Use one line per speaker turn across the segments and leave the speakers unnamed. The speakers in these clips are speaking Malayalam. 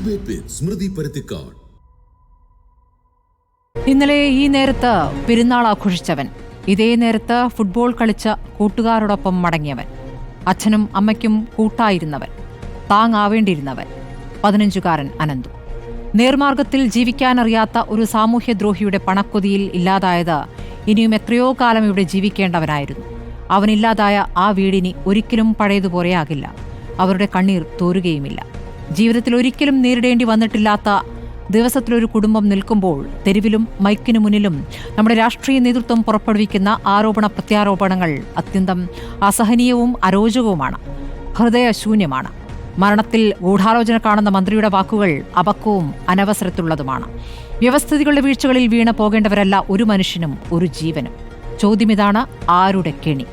ഡിബേറ്റ് വിത്ത് സ്മൃതി പരുത്തിക്കാട്.
ഇന്നലെ ഈ നേരത്ത് പെരുന്നാൾ ആഘോഷിച്ചവൻ, ഇതേ നേരത്ത് ഫുട്ബോൾ കളിച്ച കൂട്ടുകാരോടൊപ്പം മടങ്ങിയവൻ, അച്ഛനും അമ്മയ്ക്കും കൂട്ടായിരുന്നവൻ, താങ്ങാവേണ്ടിയിരുന്നവൻ, 15-കാരൻ അനന്തു. നേർമാർഗത്തിൽ ജീവിക്കാനറിയാത്ത ഒരു സാമൂഹ്യദ്രോഹിയുടെ പണക്കൊതിയിൽ ഇല്ലാതായത് ഇനിയും എത്രയോ കാലം ഇവിടെ ജീവിക്കേണ്ടവനായിരുന്നു. അവനില്ലാതായ ആ വീടിനി ഒരിക്കലും പഴയതുപോലെയാകില്ല. അവരുടെ കണ്ണീർ തോരുകയുമില്ല. ജീവിതത്തിൽ ഒരിക്കലും നേരിടേണ്ടി വന്നിട്ടില്ലാത്ത ദിവസത്തിലൊരു കുടുംബം നിൽക്കുമ്പോൾ തെരുവിലും മൈക്കിനു മുന്നിലും നമ്മുടെ രാഷ്ട്രീയ നേതൃത്വം പുറപ്പെടുവിക്കുന്ന ആരോപണ പ്രത്യാരോപണങ്ങൾ അത്യന്തം അസഹനീയവും അരോചകവുമാണ്, ഹൃദയശൂന്യമാണ്. മരണത്തിൽ ഗൂഢാലോചന കാണുന്ന മന്ത്രിയുടെ വാക്കുകൾ അപക്വവും അനവസരത്തുള്ളതുമാണ്. വ്യവസ്ഥിതികളുടെ വീഴ്ചകളിൽ വീണ് പോകേണ്ടവരല്ല ഒരു മനുഷ്യനും ഒരു ജീവനും. ചോദ്യമിതാണ്, ആരുടെ കെണി?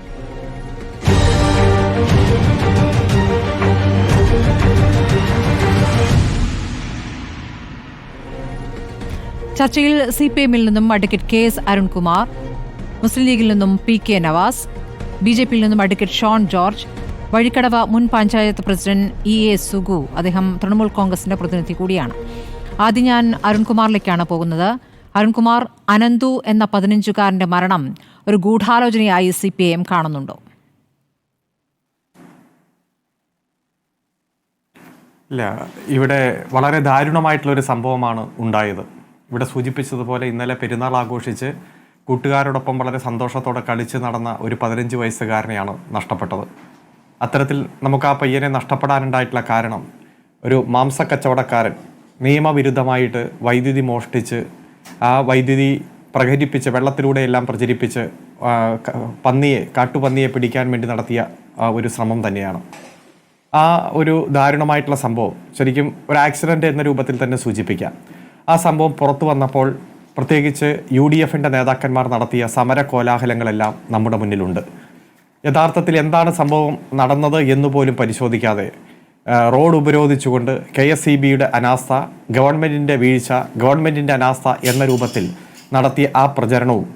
ചർച്ചയിൽ CPM-ൽ നിന്നും അഡ്വക്കേറ്റ് KS അരുൺകുമാർ, മുസ്ലിം ലീഗിൽ നിന്നും PK നവാസ്, BJP-യിൽ നിന്നും അഡ്വക്കേറ്റ് ഷോൺ ജോർജ്, വഴിക്കടവ് മുൻ പഞ്ചായത്ത് പ്രസിഡന്റ് EA സുഗു, അദ്ദേഹം തൃണമൂൽ കോൺഗ്രസിന്റെ പ്രതിനിധി കൂടിയാണ്. ആദ്യം ഞാൻ അരുൺകുമാറിലേക്കാണ് പോകുന്നത്. അരുൺകുമാർ, അനന്തു എന്ന 15-കാരന്റെ മരണം ഒരു ഗൂഢാലോചനയായി CPM കാണുന്നുണ്ടോ?
ഇല്ല, ഇവിടെ വളരെ ദാരുണമായിട്ടുള്ളൊരു സംഭവമാണ് ഉണ്ടായത്. ഇവിടെ സൂചിപ്പിച്ചതുപോലെ ഇന്നലെ പെരുന്നാൾ ആഘോഷിച്ച് കൂട്ടുകാരോടൊപ്പം വളരെ സന്തോഷത്തോടെ കളിച്ച് നടന്ന ഒരു 15 വയസ്സുകാരനെയാണ് നഷ്ടപ്പെട്ടത്. അത്തരത്തിൽ നമുക്ക് ആ പയ്യനെ നഷ്ടപ്പെടാനുണ്ടായിട്ടുള്ള കാരണം, ഒരു മാംസക്കച്ചവടക്കാരൻ നിയമവിരുദ്ധമായിട്ട് വൈദ്യുതി മോഷ്ടിച്ച് ആ വൈദ്യുതി പ്രചരിപ്പിച്ച് വെള്ളത്തിലൂടെയെല്ലാം പ്രചരിപ്പിച്ച് കാട്ടുപന്നിയെ പിടിക്കാൻ വേണ്ടി നടത്തിയ ഒരു ശ്രമം തന്നെയാണ്. ആ ഒരു ദാരുണമായിട്ടുള്ള സംഭവം ശരിക്കും ഒരു ആക്സിഡൻ്റ് എന്ന രൂപത്തിൽ തന്നെ സൂചിപ്പിക്കാം. ആ സംഭവം പുറത്തു വന്നപ്പോൾ പ്രത്യേകിച്ച് UDF-ൻ്റെ നേതാക്കന്മാർ നടത്തിയ സമര കോലാഹലങ്ങളെല്ലാം നമ്മുടെ മുന്നിലുണ്ട്. യഥാർത്ഥത്തിൽ എന്താണ് സംഭവം നടന്നത് എന്നുപോലും പരിശോധിക്കാതെ റോഡ് ഉപരോധിച്ചുകൊണ്ട് KSEB-യുടെ അനാസ്ഥ, ഗവൺമെൻറ്റിൻ്റെ വീഴ്ച, ഗവൺമെൻറ്റിൻ്റെ അനാസ്ഥ എന്ന രൂപത്തിൽ നടത്തിയ ആ പ്രചരണവും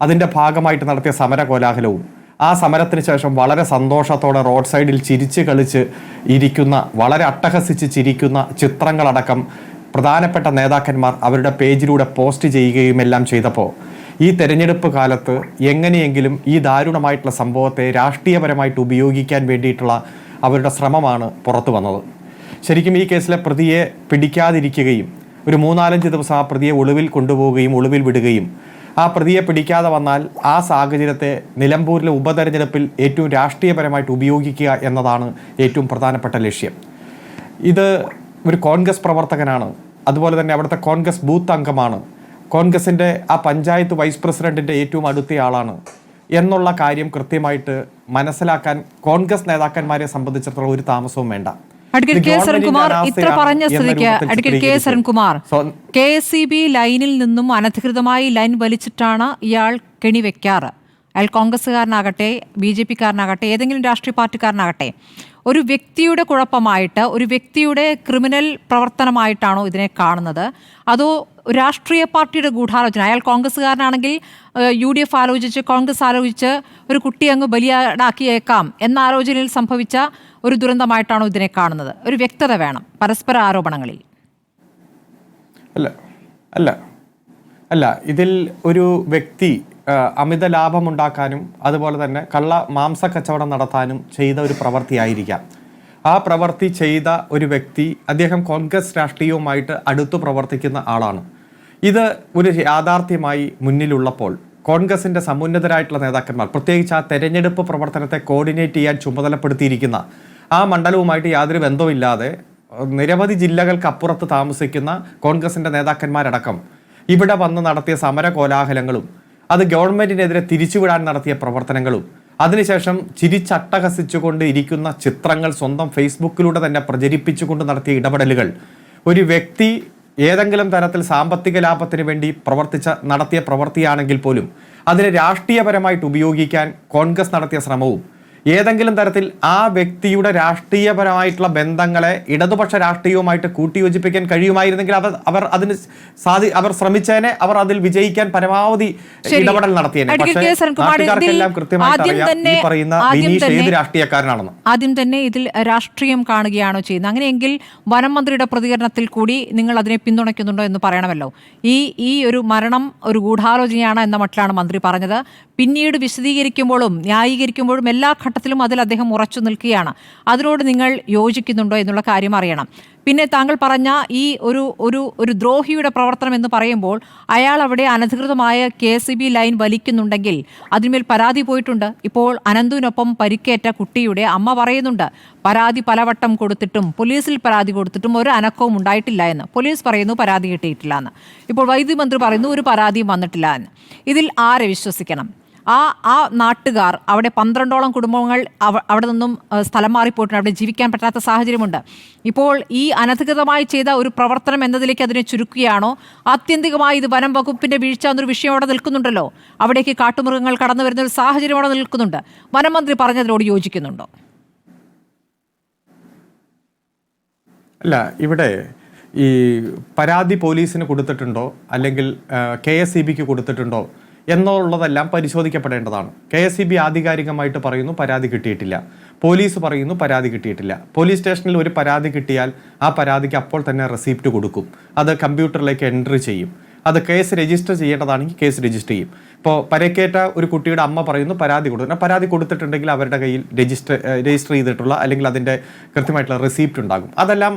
അതിൻ്റെ ഭാഗമായിട്ട് നടത്തിയ സമര കോലാഹലവും ആ സമരത്തിന് ശേഷം വളരെ സന്തോഷത്തോടെ റോഡ് സൈഡിൽ ചിരിച്ച് കളിച്ച് ഇരിക്കുന്ന, വളരെ അട്ടഹസിച്ച് ചിരിക്കുന്ന ചിത്രങ്ങളടക്കം പ്രധാനപ്പെട്ട നേതാക്കന്മാർ അവരുടെ പേജിലൂടെ പോസ്റ്റ് ചെയ്യുകയും എല്ലാം ചെയ്തപ്പോൾ ഈ തെരഞ്ഞെടുപ്പ് കാലത്ത് എങ്ങനെയെങ്കിലും ഈ ദാരുണമായിട്ടുള്ള സംഭവത്തെ രാഷ്ട്രീയപരമായിട്ട് ഉപയോഗിക്കാൻ വേണ്ടിയിട്ടുള്ള അവരുടെ ശ്രമമാണ് പുറത്തു വന്നത്. ശരിക്കും ഈ കേസിലെ പ്രതിയെ പിടിക്കാതിരിക്കുകയും ഒരു 3-4 ദിവസം ആ പ്രതിയെ ഒളിവിൽ കൊണ്ടുപോവുകയും ഒളിവിൽ വിടുകയും ആ പ്രതിയെ പിടിക്കാതെ വന്നാൽ ആ സാഹചര്യത്തെ നിലമ്പൂരിലെ ഉപതെരഞ്ഞെടുപ്പിൽ ഏറ്റവും രാഷ്ട്രീയപരമായിട്ട് ഉപയോഗിക്കുക എന്നതാണ് ഏറ്റവും പ്രധാനപ്പെട്ട ലക്ഷ്യം. ഇത് ഒരു കോൺഗ്രസ് പ്രവർത്തകനാണ്, അതുപോലെ തന്നെ അവിടുത്തെ കോൺഗ്രസ് ബൂത്ത് അംഗമാണ്, കോൺഗ്രസിൻ്റെ ആ പഞ്ചായത്ത് വൈസ് പ്രസിഡന്റിൻ്റെ ഏറ്റവും അടുത്തയാളാണ് എന്നുള്ള കാര്യം കൃത്യമായിട്ട് മനസ്സിലാക്കാൻ കോൺഗ്രസ് നേതാക്കന്മാരെ സംബന്ധിച്ചിടത്തോളം ഒരു താമസവും വേണ്ട.
അഡ്വക്കേറ്റ് KS അരുൺകുമാർ ഇത്ര പറഞ്ഞ സ്ഥിതിക്ക് അഡ്വക്കേറ്റ് KS അരുൺകുമാർ, KSEB ലൈനിൽ നിന്നും അനധികൃതമായി ലൈൻ വലിച്ചിട്ടാണ് ഇയാൾ കെണിവെക്കാറ്. അയാൾ കോൺഗ്രസ്സുകാരനാകട്ടെ, BJP-കാരനാകട്ടെ, ഏതെങ്കിലും രാഷ്ട്രീയ പാർട്ടിക്കാരനാകട്ടെ, ഒരു വ്യക്തിയുടെ കുഴപ്പമായിട്ട്, ഒരു വ്യക്തിയുടെ ക്രിമിനൽ പ്രവർത്തനമായിട്ടാണോ ഇതിനെ കാണുന്നത്? അതോ രാഷ്ട്രീയ പാർട്ടിയുടെ ഗൂഢാലോചന? അയാൾ കോൺഗ്രസ്സുകാരനാണെങ്കിൽ UDF ആലോചിച്ച്, കോൺഗ്രസ് ആലോചിച്ച് ഒരു കുട്ടി അങ്ങ് ബലിയാടാക്കിയേക്കാം എന്ന ആലോചനയിൽ സംഭവിച്ച ഒരു ദുരന്തമായിട്ടാണോ ഇതിനെ കാണുന്നത്? ഒരു വ്യക്തത വേണം പരസ്പര ആരോപണങ്ങളിൽ.
അല്ല, ഇതിൽ ഒരു വ്യക്തി അമിത ലാഭമുണ്ടാക്കാനും അതുപോലെ തന്നെ കള്ള മാംസ കച്ചവടം നടത്താനും ചെയ്ത ഒരു പ്രവൃത്തിയായിരിക്കാം. ആ പ്രവൃത്തി ചെയ്ത ഒരു വ്യക്തി, അദ്ദേഹം കോൺഗ്രസ് രാഷ്ട്രീയവുമായിട്ട് അടുത്തു പ്രവർത്തിക്കുന്ന ആളാണ്. ഇത് ഒരു യാഥാർത്ഥ്യമായി മുന്നിലുള്ളപ്പോൾ കോൺഗ്രസിൻ്റെ സമുന്നതരായിട്ടുള്ള നേതാക്കന്മാർ, പ്രത്യേകിച്ച് ആ തെരഞ്ഞെടുപ്പ് പ്രവർത്തനത്തെ കോർഡിനേറ്റ് ചെയ്യാൻ ചുമതലപ്പെടുത്തിയിരിക്കുന്ന ആ മണ്ഡലവുമായിട്ട് യാതൊരു ബന്ധവുമില്ലാതെ നിരവധി ജില്ലകൾക്ക് അപ്പുറത്ത് താമസിക്കുന്ന കോൺഗ്രസിൻ്റെ നേതാക്കന്മാരടക്കം ഇവിടെ വന്ന് നടത്തിയ സമര കോലാഹലങ്ങളും അത് ഗവൺമെൻറ്റിനെതിരെ തിരിച്ചുവിടാൻ നടത്തിയ പ്രവർത്തനങ്ങളും അതിനുശേഷം ചിരിച്ചട്ടഹസിച്ചുകൊണ്ട് ഇരിക്കുന്ന ചിത്രങ്ങൾ സ്വന്തം ഫേസ്ബുക്കിലൂടെ തന്നെ പ്രചരിപ്പിച്ചുകൊണ്ട് നടത്തിയ ഇടപെടലുകൾ, ഒരു വ്യക്തി ഏതെങ്കിലും തരത്തിൽ സാമ്പത്തിക ലാഭത്തിന് വേണ്ടി നടത്തിയ പ്രവൃത്തിയാണെങ്കിൽ പോലും അതിനെ രാഷ്ട്രീയപരമായിട്ട് ഉപയോഗിക്കാൻ കോൺഗ്രസ് നടത്തിയ ശ്രമവും ഏതെങ്കിലും തരത്തിൽ ആ വ്യക്തിയുടെ രാഷ്ട്രീയപരമായിട്ടുള്ള ബന്ധങ്ങളെ ഇടതുപക്ഷ രാഷ്ട്രീയവുമായിട്ട് കൂട്ടിയോജിപ്പിക്കാൻ കഴിയുമായിരുന്നെങ്കിൽ അവർ ശ്രമിച്ചേനെ, അവർ അതിൽ വിജയിക്കാൻ പരമാവധി ഇടപെടൽ നടത്തിയേനെ. പക്ഷേ നാട്ടുകാർക്കെല്ലാം കൃത്യമായിട്ട് അറിയാം ഈ പറയുന്ന ബിനീഷ് ഏത് രാഷ്ട്രീയക്കാരനാണെന്ന്.
ആദ്യം തന്നെ ഇതിൽ രാഷ്ട്രീയം കാണുകയാണോ ചെയ്യുന്നത്? അങ്ങനെയെങ്കിൽ വനം മന്ത്രിയുടെ പ്രതികരണത്തിൽ കൂടി നിങ്ങൾ അതിനെ പിന്തുണയ്ക്കുന്നുണ്ടോ എന്ന് പറയണമല്ലോ. ഈ ഒരു മരണം ഒരു ഗൂഢാലോചനയാണ് എന്ന മട്ടിലാണ് മന്ത്രി പറഞ്ഞത്. പിന്നീട് വിശദീകരിക്കുമ്പോഴും ന്യായീകരിക്കുമ്പോഴും എല്ലാ ഘട്ടത്തിലും അതിൽ അദ്ദേഹം ഉറച്ചു നിൽക്കുകയാണ്. അതിനോട് നിങ്ങൾ യോജിക്കുന്നുണ്ടോ എന്നുള്ള കാര്യം അറിയണം. പിന്നെ താങ്കൾ പറഞ്ഞ ഈ ഒരു ദ്രോഹിയുടെ പ്രവർത്തനം എന്ന് പറയുമ്പോൾ അയാൾ അവിടെ അനധികൃതമായ KCB ലൈൻ വലിക്കുന്നുണ്ടെങ്കിൽ അതിന്മേൽ പരാതി പോയിട്ടുണ്ട്. ഇപ്പോൾ അനന്തുവിനൊപ്പം പരിക്കേറ്റ കുട്ടിയുടെ അമ്മ പറയുന്നുണ്ട് പരാതി പലവട്ടം കൊടുത്തിട്ടും പോലീസിൽ പരാതി കൊടുത്തിട്ടും ഒരു അനക്കവും ഉണ്ടായിട്ടില്ല എന്ന്. പോലീസ് പറയുന്നു പരാതി കിട്ടിയിട്ടില്ല എന്ന്. ഇപ്പോൾ വൈദ്യുതി മന്ത്രി പറയുന്നു ഒരു പരാതിയും വന്നിട്ടില്ല എന്ന്. ഇതിൽ ആരെ വിശ്വസിക്കണം? ആ നാട്ടുകാർ അവിടെ 12ഓളം കുടുംബങ്ങൾ അവിടെ നിന്നും സ്ഥലം മാറിപ്പോയിട്ടുണ്ട്. അവിടെ ജീവിക്കാൻ പറ്റാത്ത സാഹചര്യമുണ്ട്. ഇപ്പോൾ ഈ അനധികൃതമായി ചെയ്ത ഒരു പ്രവർത്തനം എന്നതിലേക്ക് അതിനെ ചുരുക്കുകയാണോ? ആത്യന്തികമായി ഇത് വനം വകുപ്പിന്റെ വീഴ്ച എന്നൊരു വിഷയം അവിടെ നിൽക്കുന്നുണ്ടല്ലോ. അവിടേക്ക് കാട്ടുമൃഗങ്ങൾ കടന്നു വരുന്ന ഒരു സാഹചര്യം അവിടെ നിൽക്കുന്നുണ്ട്. വനം മന്ത്രി പറഞ്ഞതിനോട് യോജിക്കുന്നുണ്ടോ?
അല്ല, ഇവിടെ ഈ പരാതി പോലീസിന് കൊടുത്തിട്ടുണ്ടോ അല്ലെങ്കിൽ KSEBക്ക് കൊടുത്തിട്ടുണ്ടോ എന്നുള്ളതെല്ലാം പരിശോധിക്കപ്പെടേണ്ടതാണ്. KSEB ആധികാരികമായിട്ട് പറയുന്നു പരാതി കിട്ടിയിട്ടില്ല, പോലീസ് പറയുന്നു പരാതി കിട്ടിയിട്ടില്ല. പോലീസ് സ്റ്റേഷനിൽ ഒരു പരാതി കിട്ടിയാൽ ആ പരാതിക്ക് അപ്പോൾ തന്നെ റെസിപ്റ്റ് കൊടുക്കും, അത് കമ്പ്യൂട്ടറിലേക്ക് എൻട്രി ചെയ്യും. അത് കേസ് രജിസ്റ്റർ ചെയ്യേണ്ടതാണെങ്കിൽ കേസ് രജിസ്റ്റർ ചെയ്യും. ഇപ്പോൾ പരിക്കേറ്റ ഒരു കുട്ടിയുടെ അമ്മ പറയുന്നു പരാതി കൊടുത്തിട്ടുണ്ടെങ്കിൽ അവരുടെ കയ്യിൽ രജിസ്റ്റർ ചെയ്തിട്ടുള്ള അല്ലെങ്കിൽ അതിൻ്റെ കൃത്യമായിട്ടുള്ള റെസിപ്റ്റ് ഉണ്ടാകും. അതെല്ലാം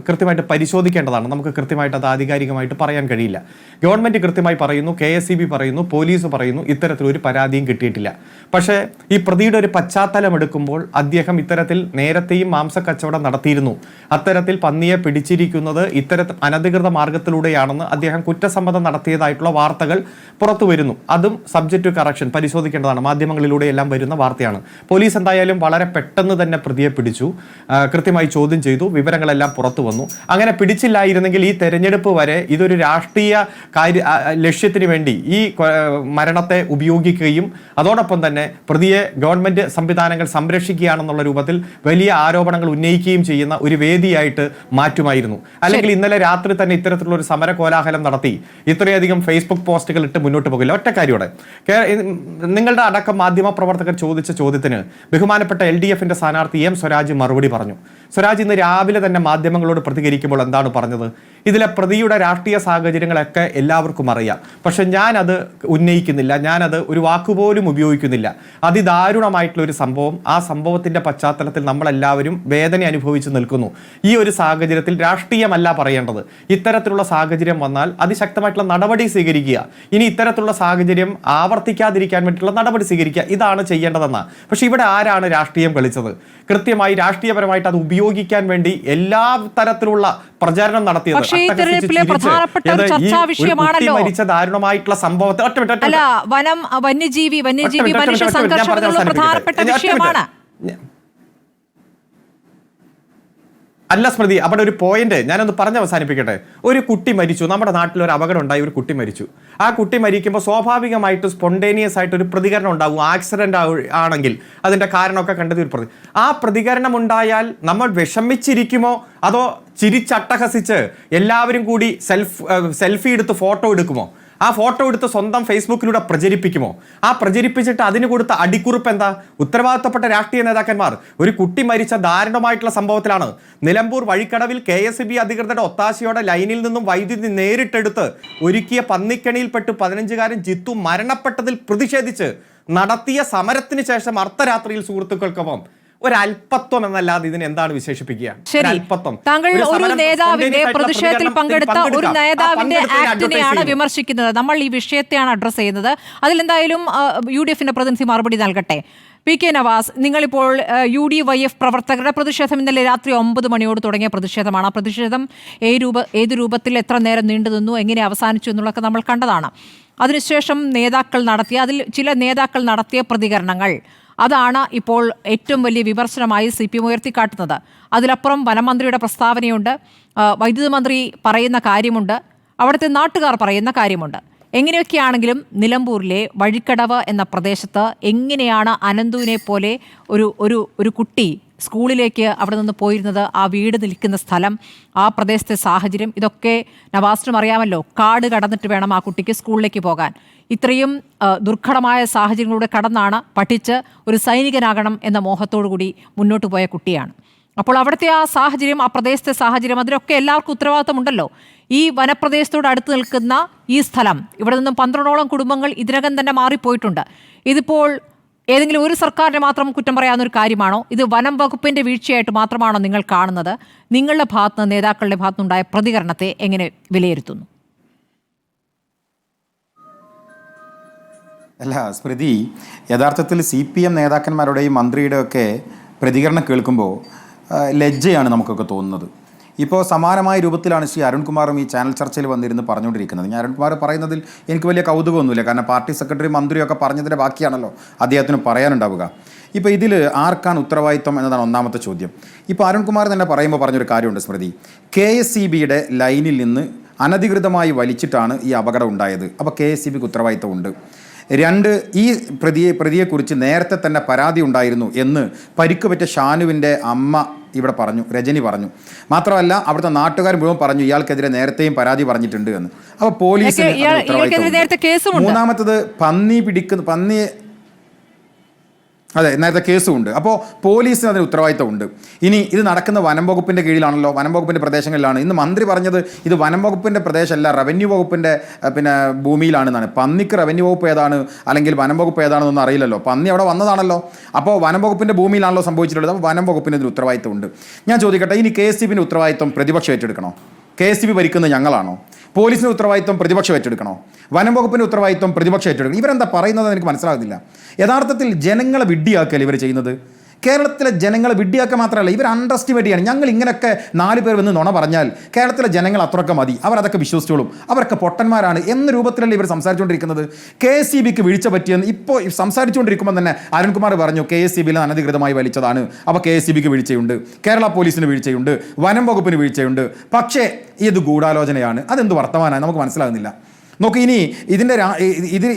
കൃത്യമായിട്ട് പരിശോധിക്കേണ്ടതാണ്. നമുക്ക് കൃത്യമായിട്ട് അത് ആധികാരികമായിട്ട് പറയാൻ കഴിയില്ല. ഗവൺമെൻറ് കൃത്യമായി പറയുന്നു, KSEB പറയുന്നു, പോലീസ് പറയുന്നു ഇത്തരത്തിലൊരു പരാതിയും കിട്ടിയിട്ടില്ല. പക്ഷേ ഈ പ്രതിയുടെ ഒരു പശ്ചാത്തലം എടുക്കുമ്പോൾ അദ്ദേഹം ഇത്തരത്തിൽ നേരത്തെയും മാംസക്കച്ചവടം നടത്തിയിരുന്നു. അത്തരത്തിൽ പന്നിയെ പിടിച്ചിരിക്കുന്നത് ഇത്തരത്തിൽ അനധികൃത മാർഗത്തിലൂടെയാണെന്ന് അദ്ദേഹം കുറ്റസമ്മതം നടത്തിയതായിട്ടുള്ള വാർത്തകൾ പുറത്തു വരുന്നു. അതും സബ്ജക്റ്റ് ടു കറക്ഷൻ പരിശോധിക്കേണ്ടതാണ്. മാധ്യമങ്ങളിലൂടെ എല്ലാം വരുന്ന വാർത്തയാണ്. പോലീസ് എന്തായാലും വളരെ പെട്ടെന്ന് തന്നെ പ്രതിയെ പിടിച്ചു, കൃത്യമായി ചോദ്യം ചെയ്തു, വിവരങ്ങളെല്ലാം പുറത്തു വന്നു. അങ്ങനെ പിടിച്ചില്ലായിരുന്നെങ്കിൽ ഈ തെരഞ്ഞെടുപ്പ് വരെ ഇതൊരു രാഷ്ട്രീയ ലക്ഷ്യത്തിന് വേണ്ടി ഈ മരണത്തെ ഉപയോഗിക്കുകയും അതോടൊപ്പം തന്നെ പ്രതിയെ ഗവൺമെന്റ് സംവിധാനങ്ങൾ സംരക്ഷിക്കുകയാണെന്നുള്ള രൂപത്തിൽ വലിയ ആരോപണങ്ങൾ ഉന്നയിക്കുകയും ചെയ്യുന്ന ഒരു വേദിയായിട്ട് മാറ്റുമായിരുന്നു. അല്ലെങ്കിൽ ഇന്നലെ രാത്രി തന്നെ ഇത്തരത്തിലുള്ള ഒരു സമര കോലാഹലം നടത്തി ഇത്രയധികം ഫേസ്ബുക്ക് പോസ്റ്റുകൾ ഇട്ട് മുന്നോട്ട് പോകില്ല. ഒറ്റ കാര്യോടെ നിങ്ങളുടെ അടക്കം മാധ്യമ പ്രവർത്തകർ ചോദിച്ച ചോദ്യത്തിന് ബഹുമാനപ്പെട്ട LDFന്റെ സ്ഥാനാർത്ഥി M സ്വരാജ് മറുപടി പറഞ്ഞു. സ്വരാജ് ഇന്ന് രാവിലെ തന്നെ മാധ്യമങ്ങളോട് പ്രതികരിക്കുമ്പോൾ എന്താണ് പറഞ്ഞത്? ഇതിലെ പ്രതിയുടെ രാഷ്ട്രീയ സാഹചര്യങ്ങളൊക്കെ എല്ലാവർക്കും അറിയാം, പക്ഷെ ഞാനത് ഉന്നയിക്കുന്നില്ല, ഞാനത് ഒരു വാക്കുപോലും ഉപയോഗിക്കുന്നില്ല. അതിദാരുണമായിട്ടുള്ള ഒരു സംഭവം, ആ സംഭവത്തിന്റെ പശ്ചാത്തലത്തിൽ നമ്മളെല്ലാവരും വേദന അനുഭവിച്ച് നിൽക്കുന്നു. ഈ ഒരു സാഹചര്യത്തിൽ രാഷ്ട്രീയമല്ല പറയേണ്ടത്. ഇത്തരത്തിലുള്ള സാഹചര്യം വന്നാൽ അതിശക്തമായിട്ടുള്ള നടപടി സ്വീകരിക്കുക. ഇനി ഇത്തരത്തിലുള്ള സാഹചര്യം ആവർത്തിക്കാതിരിക്കാൻ വേണ്ടിയിട്ടുള്ള നടപടി സ്വീകരിക്കുക, ഇതാണ് ചെയ്യേണ്ടതെന്നാണ്. പക്ഷെ ഇവിടെ ആരാണ് രാഷ്ട്രീയം കളിച്ചത്? കൃത്യമായി രാഷ്ട്രീയപരമായിട്ട് അത് ഉപയോഗിക്കാൻ വേണ്ടി എല്ലാ തരത്തിലുള്ള പ്രചാരണം നടത്തിയത് മരിച്ച ദാരുണമായിട്ടുള്ള സംഭവത്തെ
വനം വന്യജീവി മനുഷ്യ സംഘർഷം പ്രധാനപ്പെട്ട വിഷയമാണ്.
അല്ല സ്മൃതി, അവിടെ ഒരു പോയിന്റ് ഞാനൊന്ന് പറഞ്ഞ് അവസാനിപ്പിക്കട്ടെ. ഒരു കുട്ടി മരിച്ചു, നമ്മുടെ നാട്ടിൽ ഒരു അപകടം ഉണ്ടായി, ഒരു കുട്ടി മരിച്ചു. ആ കുട്ടി മരിക്കുമ്പോൾ സ്വാഭാവികമായിട്ട് സ്പോണ്ടേനിയസ് ആയിട്ട് ഒരു പ്രതികരണം ഉണ്ടാകും. ആക്സിഡന്റ് ആണെങ്കിൽ അതിന്റെ കാരണമൊക്കെ കണ്ടെത്തി ഒരു ആ പ്രതികരണം ഉണ്ടായാൽ നമ്മൾ വിഷമിച്ചിരിക്കുമോ അതോ ചിരിച്ചട്ടഹസിച്ച് എല്ലാവരും കൂടി സെൽഫി എടുത്ത് ഫോട്ടോ എടുക്കുമോ? ആ ഫോട്ടോ എടുത്ത് സ്വന്തം ഫേസ്ബുക്കിലൂടെ പ്രചരിപ്പിക്കുമോ? ആ പ്രചരിപ്പിച്ചിട്ട് അതിന് കൊടുത്ത അടിക്കുറിപ്പ് എന്താ? ഉത്തരവാദിത്തപ്പെട്ട രാഷ്ട്രീയ നേതാക്കന്മാർ ഒരു കുട്ടി മരിച്ച ദാരുണമായിട്ടുള്ള സംഭവത്തിലാണ് നിലമ്പൂർ വഴിക്കടവിൽ KSEB അധികൃതരുടെ ഒത്താശയോടെ ലൈനിൽ നിന്നും വൈദ്യുതി നേരിട്ടെടുത്ത് ഒരുക്കിയ പന്നിക്കണിയിൽപ്പെട്ട് 15-കാരൻ ജിത്തു മരണപ്പെട്ടതിൽ പ്രതിഷേധിച്ച് നടത്തിയ സമരത്തിന് ശേഷം അർദ്ധരാത്രിയിൽ സുഹൃത്തുക്കൾക്കൊപ്പം ഒരൽപ്പത്വം എന്നല്ലാതെ ഇതിന് എന്താണ് വിശേഷിപ്പിക്കുക?
താങ്കൾ ഒരു നേതാവിന്റെ പ്രതിഷേധത്തിൽ പങ്കെടുത്ത ഒരു നേതാവിന്റെ ആക്ടിനെയാണ് വിമർശിക്കുന്നത്. നമ്മൾ ഈ വിഷയത്തെയാണ് അഡ്രസ് ചെയ്യുന്നത്. അതിലെന്തായാലും UDFന്റെ പ്രതിനിധി മറുപടി നൽകട്ടെ. PK നവാസ്, നിങ്ങളിപ്പോൾ UDYF പ്രവർത്തകരുടെ പ്രതിഷേധം ഇന്നലെ രാത്രി 9 മണിയോട് തുടങ്ങിയ പ്രതിഷേധമാണ്. ആ പ്രതിഷേധം ഏത് രൂപത്തിൽ എത്ര നേരം നീണ്ടു നിന്നു, എങ്ങനെ അവസാനിച്ചു എന്നുള്ളതൊക്കെ നമ്മൾ കണ്ടതാണ്. അതിനുശേഷം അതിൽ ചില നേതാക്കൾ നടത്തിയ പ്രതികരണങ്ങൾ, അതാണ് ഇപ്പോൾ ഏറ്റവും വലിയ വിമർശനമായി CPM ഉയർത്തിക്കാട്ടുന്നത്. അതിലപ്പുറം വനമന്ത്രിയുടെ പ്രസ്താവനയുണ്ട്, വൈദ്യുതി മന്ത്രി പറയുന്ന കാര്യമുണ്ട്, അവിടുത്തെ നാട്ടുകാർ പറയുന്ന കാര്യമുണ്ട്. എങ്ങനെയൊക്കെയാണെങ്കിലും നിലമ്പൂരിലെ വഴിക്കടവ് എന്ന പ്രദേശത്ത് എങ്ങനെയാണ് അനന്തുവിനെ പോലെ ഒരു കുട്ടി സ്കൂളിലേക്ക് അവിടെ നിന്ന് പോയിരുന്നത്, ആ വീട് നിൽക്കുന്ന സ്ഥലം, ആ പ്രദേശത്തെ സാഹചര്യം, ഇതൊക്കെ നവാസിനും അറിയാമല്ലോ. കാട് കടന്നിട്ട് വേണം ആ കുട്ടിക്ക് സ്കൂളിലേക്ക് പോകാൻ. ഇത്രയും ദുർഘടമായ സാഹചര്യങ്ങളിലൂടെ കടന്നാണ് പഠിച്ച് ഒരു സൈനികനാകണം എന്ന മോഹത്തോടു കൂടി മുന്നോട്ട് പോയ കുട്ടിയാണ്. അപ്പോൾ അവിടുത്തെ ആ സാഹചര്യം, ആ പ്രദേശത്തെ സാഹചര്യം, അതിലൊക്കെ എല്ലാവർക്കും ഉത്തരവാദിത്തമുണ്ടല്ലോ. ഈ വനപ്രദേശത്തോട് അടുത്ത് നിൽക്കുന്ന ഈ സ്ഥലം, ഇവിടെ നിന്നും 12ഓളം കുടുംബങ്ങൾ ഇതിനകം തന്നെ മാറിപ്പോയിട്ടുണ്ട്. ഇതിപ്പോൾ ഏതെങ്കിലും ഒരു സർക്കാരിനെ മാത്രം കുറ്റം പറയാവുന്ന ഒരു കാര്യമാണോ? ഇത് വനം വകുപ്പിന്റെ വീഴ്ചയായിട്ട് മാത്രമാണോ നിങ്ങൾ കാണുന്നത്? നിങ്ങളുടെ ഭാഗത്തുനിന്ന്, നേതാക്കളുടെ ഭാഗത്തുനിന്നുണ്ടായ പ്രതികരണത്തെ എങ്ങനെ വിലയിരുത്തുന്നു?
അല്ല സ്മൃതി, യഥാർത്ഥത്തിൽ CPM നേതാക്കന്മാരുടെയും മന്ത്രിയുടെയൊക്കെ പ്രതികരണം കേൾക്കുമ്പോൾ ലജ്ജയാണ് നമുക്കൊക്കെ തോന്നുന്നത്. ഇപ്പോൾ സമാനമായ രൂപത്തിലാണ് ശ്രീ അരുൺകുമാറും ഈ ചാനൽ ചർച്ചയിൽ വന്നിരുന്ന് പറഞ്ഞുകൊണ്ടിരിക്കുന്നത്. ഞാൻ അരുൺകുമാർ പറയുന്നതിൽ എനിക്ക് വലിയ കൗതുകമൊന്നുമില്ല, കാരണം പാർട്ടി സെക്രട്ടറി മന്ത്രിയൊക്കെ പറഞ്ഞതിൻ്റെ ബാക്കിയാണല്ലോ അദ്ദേഹത്തിന് പറയാനുണ്ടാവുക. ഇപ്പോൾ ഇതിൽ ആർക്കാണ് ഉത്തരവാദിത്വം എന്നതാണ് ഒന്നാമത്തെ ചോദ്യം. ഇപ്പോൾ അരുൺകുമാർ തന്നെ പറയുമ്പോൾ പറഞ്ഞൊരു കാര്യമുണ്ട് സ്മൃതി, KSEBയുടെ ലൈനിൽ നിന്ന് അനധികൃതമായി വലിച്ചിട്ടാണ് ഈ അപകടം ഉണ്ടായത്. അപ്പോൾ KSEBക്ക് ഉത്തരവാദിത്വമുണ്ട്. 2, ഈ പ്രതിയെക്കുറിച്ച് നേരത്തെ തന്നെ പരാതി ഉണ്ടായിരുന്നു എന്ന് പരിക്കുപറ്റ ഷാനുവിൻ്റെ അമ്മ ഇവിടെ പറഞ്ഞു, രജനി പറഞ്ഞു. മാത്രമല്ല അവിടുത്തെ നാട്ടുകാർ മുഴുവൻ പറഞ്ഞു ഇയാൾക്കെതിരെ നേരത്തെയും പരാതി പറഞ്ഞിട്ടുണ്ട് എന്ന്. അപ്പോൾ പോലീസിന് ഉത്തരവാദിത്വം. മൂന്നാമത്തത് പന്നി അതെ, നേരത്തെ കേസുമുണ്ട്. അപ്പോൾ പോലീസിന് അതിന് ഉത്തരവാദിത്തമുണ്ട്. ഇനി ഇത് നടക്കുന്ന വനം വകുപ്പിൻ്റെ കീഴിലാണല്ലോ, വനം വകുപ്പിൻ്റെ പ്രദേശങ്ങളിലാണ്. ഇന്ന് മന്ത്രി പറഞ്ഞത് ഇത് വനം വകുപ്പിൻ്റെ പ്രദേശമല്ല, റവന്യൂ വകുപ്പിൻ്റെ ഭൂമിയിലാണെന്നാണ്. പന്നിക്ക് റവന്യൂ വകുപ്പ് ഏതാണ് അല്ലെങ്കിൽ വനം വകുപ്പ് ഏതാണെന്നൊന്നും അറിയില്ലല്ലോ. പന്നി അവിടെ വന്നതാണല്ലോ. അപ്പോൾ വനം വകുപ്പിൻ്റെ ഭൂമിയിലാണല്ലോ സംഭവിച്ചിട്ടുള്ളത്. അപ്പോൾ വനം വകുപ്പിന് ഇതിന് ഉത്തരവാദിത്തമുണ്ട്. ഞാൻ ചോദിക്കട്ടെ, ഇനി KSEBിൻ്റെ ഉത്തരവാദിത്തം പ്രതിപക്ഷം ഏറ്റെടുക്കണോ? KSEB ഭരിക്കുന്നത് ഞങ്ങളാണോ? പോലീസിന് ഉത്തരവാദിത്വം പ്രതിപക്ഷം ഏറ്റെടുക്കണോ? വനം വകുപ്പിൻ്റെ ഉത്തരവാദിത്വം പ്രതിപക്ഷം ഏറ്റെടുക്കണം? ഇവരെന്താ പറയുന്നത് എനിക്ക് മനസ്സിലാകുന്നില്ല. യഥാർത്ഥത്തിൽ ജനങ്ങളെ വിഡ്ഢിയാക്കല്ലേ ഇവർ ചെയ്യുന്നത്? കേരളത്തിലെ ജനങ്ങളെ വിഡ്ഢിയാക്കുക മാത്രമല്ല, ഇവർ അണ്ടർ എസ്റ്റിമേറ്റ് ചെയ്യാണ്. ഞങ്ങൾ ഇങ്ങനെയൊക്കെ 4 പേർ വന്ന് നുണ പറഞ്ഞാൽ കേരളത്തിലെ ജനങ്ങൾ അത്രയൊക്കെ മതി, അവരതൊക്കെ വിശ്വസിച്ചോളും, അവരൊക്കെ പൊട്ടന്മാരാണ് എന്ന രൂപത്തിലല്ലേ ഇവർ സംസാരിച്ചുകൊണ്ടിരിക്കുന്നത്. KSEBക്ക് വീഴ്ച പറ്റിയെന്ന് ഇപ്പോൾ സംസാരിച്ചുകൊണ്ടിരിക്കുമ്പോൾ തന്നെ അരുൺകുമാർ പറഞ്ഞു KSEBയിൽ അനധികൃതമായി വലിച്ചതാണ്, അപ്പോൾ KSEBക്ക് വീഴ്ചയുണ്ട്, കേരള പോലീസിന് വീഴ്ചയുണ്ട്, വനം വകുപ്പിന് വീഴ്ചയുണ്ട്. പക്ഷേ ഇത് ഗൂഢാലോചനയാണ്. അതെന്ത് വർത്തമാനമാണ് നമുക്ക് മനസ്സിലാകുന്നില്ല. നോക്ക്, ഇനി